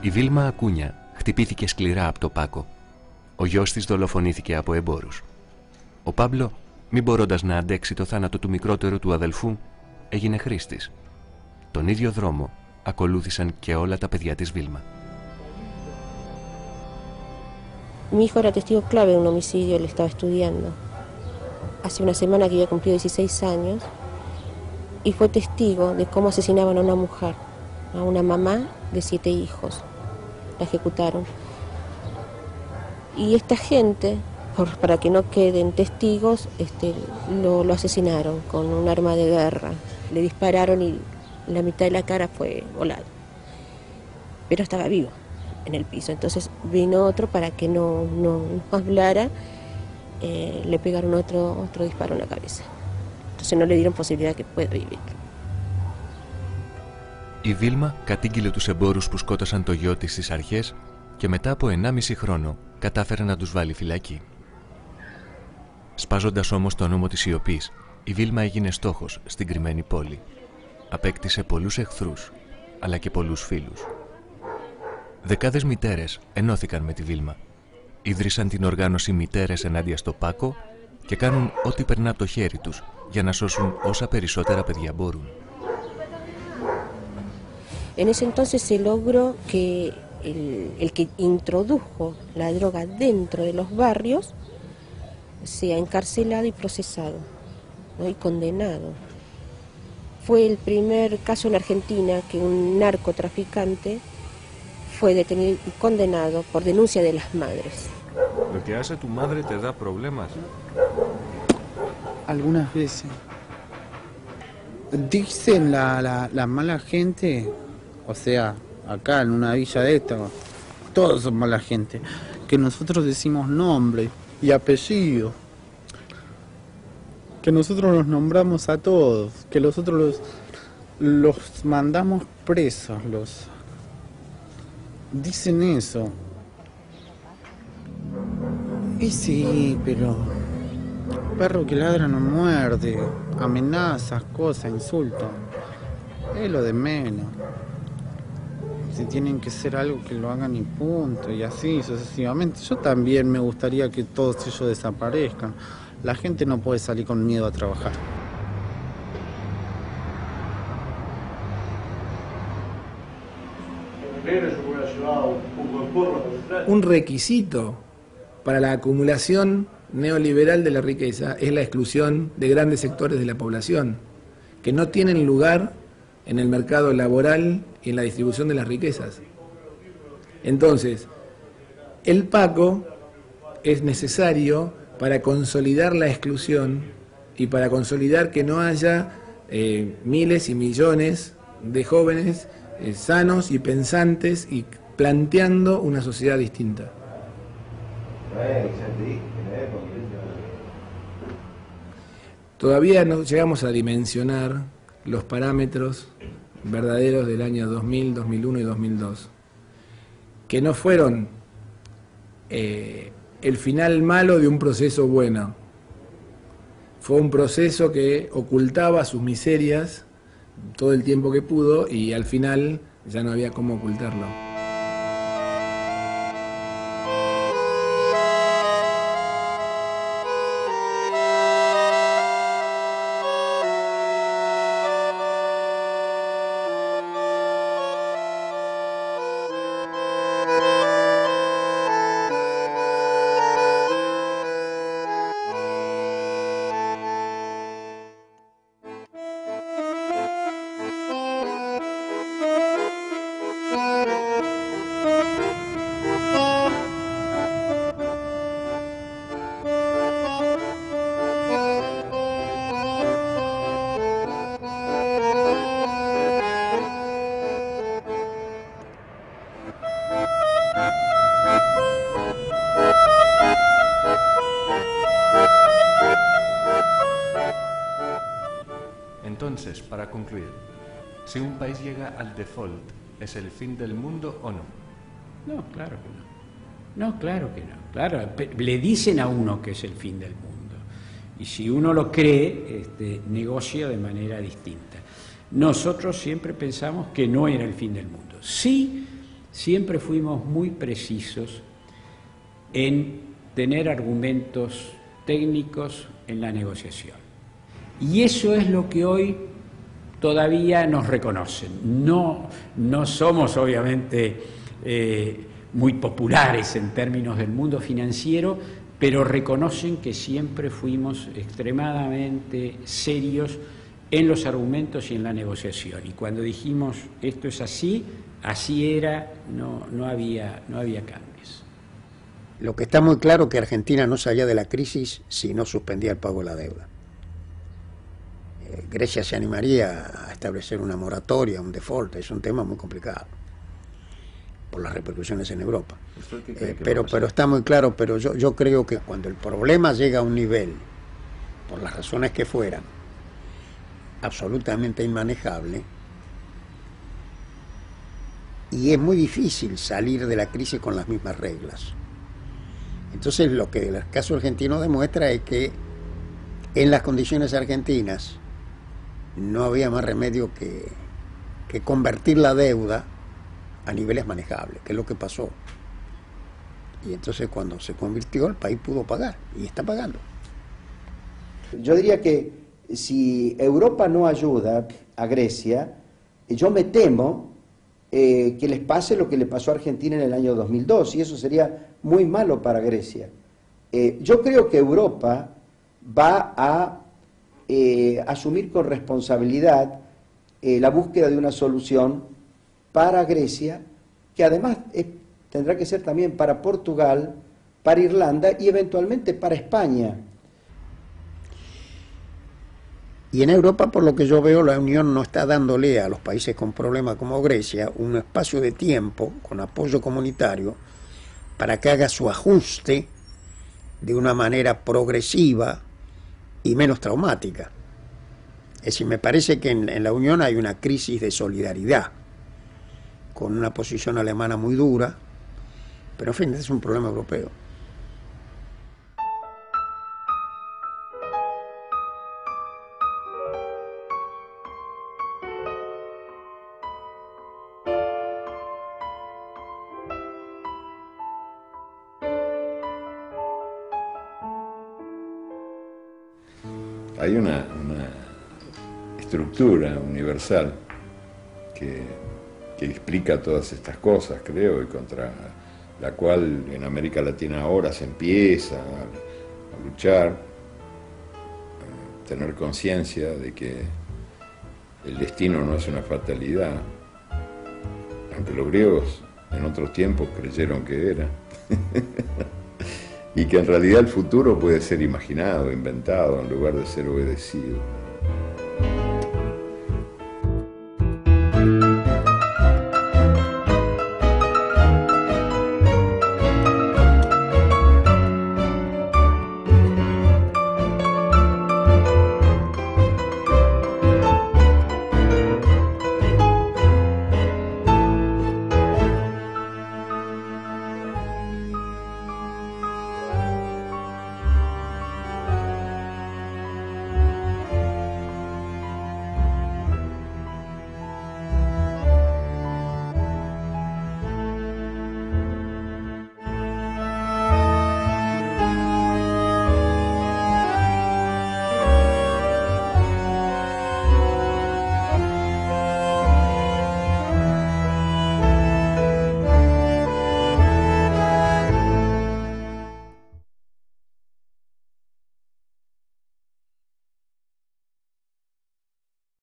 Η Βίλμα Ακούνια χτυπήθηκε σκληρά από το Πάκο. Ο γιος της δολοφονήθηκε από εμπόρους. Ο Πάμπλο, μη μπορώντας να αντέξει το θάνατο του μικρότερου του αδελφού, έγινε χρήστης. Τον ίδιο δρόμο ακολούθησαν και όλα τα παιδιά της Βίλμα. Mi hijo era testigo clave de un homicidio, él estaba estudiando. Hace una semana que había cumplido 16 años y fue testigo de cómo asesinaban a una mujer, a una mamá de 7 hijos. La ejecutaron. Y esta gente, para que no queden testigos, lo asesinaron con un arma de guerra. Le dispararon y la mitad de la cara fue volada. Pero estaba vivo. en el piso. Entonces vino otro para que no hablara, le pegaron otro disparo en la cabeza. Entonces no le dieron posibilidad que pueda vivir. Η Βίλμα κατήγγειλε τους εμπόρους που σκότωσαν το γιο της στις αρχές και μετά από 1,5 χρόνο κατάφερε να τους βάλει φυλακή. Σπάζοντας όμως το νόμο της σιωπής, η Βίλμα έγινε στόχος στην κρυμμένη πόλη. Απέκτησε πολλούς εχθρούς, αλλά και πολλούς φίλους. Δεκάδες μητέρες ενώθηκαν με τη Βίλμα. Ίδρυσαν την οργάνωση Μητέρες Ενάντια στο Πάκο και κάνουν ό,τι περνά από το χέρι τους για να σώσουν όσα περισσότερα παιδιά μπορούν. En ese entonces se logró que el que introdujo la droga dentro de los barrios sea encarcelado y procesado, ¿no? Y condenado. Fue el primer caso en Argentina que un narcotraficante fue detenido y condenado por denuncia de las madres. ¿Lo que hace tu madre te da problemas? Algunas veces. Dicen la mala gente, o sea, acá en una villa de esta, todos son mala gente, que nosotros decimos nombre y apellido, que nosotros los nombramos a todos, que nosotros los mandamos presos, dicen eso. Y sí, pero perro que ladra no muerde, amenazas, cosas, insultos, es lo de menos. Si tienen que hacer algo, que lo hagan y punto, y así sucesivamente. Yo también me gustaría que todos ellos desaparezcan. La gente no puede salir con miedo a trabajar. Un requisito para la acumulación neoliberal de la riqueza es la exclusión de grandes sectores de la población, que no tienen lugar en el mercado laboral y en la distribución de las riquezas. Entonces, el Paco es necesario para consolidar la exclusión y para consolidar que no haya miles y millones de jóvenes sanos y pensantes y planteando una sociedad distinta. Todavía no llegamos a dimensionar los parámetros verdaderos del año 2000, 2001 y 2002, que no fueron el final malo de un proceso bueno. Fue un proceso que ocultaba sus miserias todo el tiempo que pudo y al final ya no había cómo ocultarlo. Entonces, para concluir, si un país llega al default, ¿es el fin del mundo o no? No, claro que no. No, claro que no. Claro, le dicen a uno que es el fin del mundo. Y si uno lo cree, negocia de manera distinta. Nosotros siempre pensamos que no era el fin del mundo. Sí, siempre fuimos muy precisos en tener argumentos técnicos en la negociación. Y eso es lo que hoy todavía nos reconocen. No somos obviamente muy populares en términos del mundo financiero, pero reconocen que siempre fuimos extremadamente serios en los argumentos y en la negociación. Y cuando dijimos esto es así, así era, no había cambios. Lo que está muy claro es que Argentina no salía de la crisis si no suspendía el pago de la deuda. Grecia se animaría a establecer una moratoria, un default, es un tema muy complicado. por las repercusiones en Europa. Pero está muy claro, pero yo creo que cuando el problema llega a un nivel, por las razones que fueran, absolutamente inmanejable, y es muy difícil salir de la crisis con las mismas reglas. Entonces lo que el caso argentino demuestra es que en las condiciones argentinas no había más remedio que convertir la deuda a niveles manejables, que es lo que pasó. Y entonces cuando se convirtió, el país pudo pagar, y está pagando. Yo diría que si Europa no ayuda a Grecia, yo me temo que les pase lo que le pasó a Argentina en el año 2002, y eso sería muy malo para Grecia. Yo creo que Europa va a asumir con responsabilidad la búsqueda de una solución para Grecia, que además tendrá que ser también para Portugal, para Irlanda y eventualmente para España. Y en Europa, por lo que yo veo, la Unión no está dándole a los países con problemas como Grecia un espacio de tiempo con apoyo comunitario para que haga su ajuste de una manera progresiva y menos traumática. Es decir, me parece que en la Unión hay una crisis de solidaridad, con una posición alemana muy dura, pero en fin, este es un problema europeo. Hay una estructura universal que explica todas estas cosas, creo, y contra la cual en América Latina ahora se empieza a luchar, a tener conciencia de que el destino no es una fatalidad, aunque los griegos en otros tiempos creyeron que era. Y que en realidad el futuro puede ser imaginado, inventado, en lugar de ser obedecido.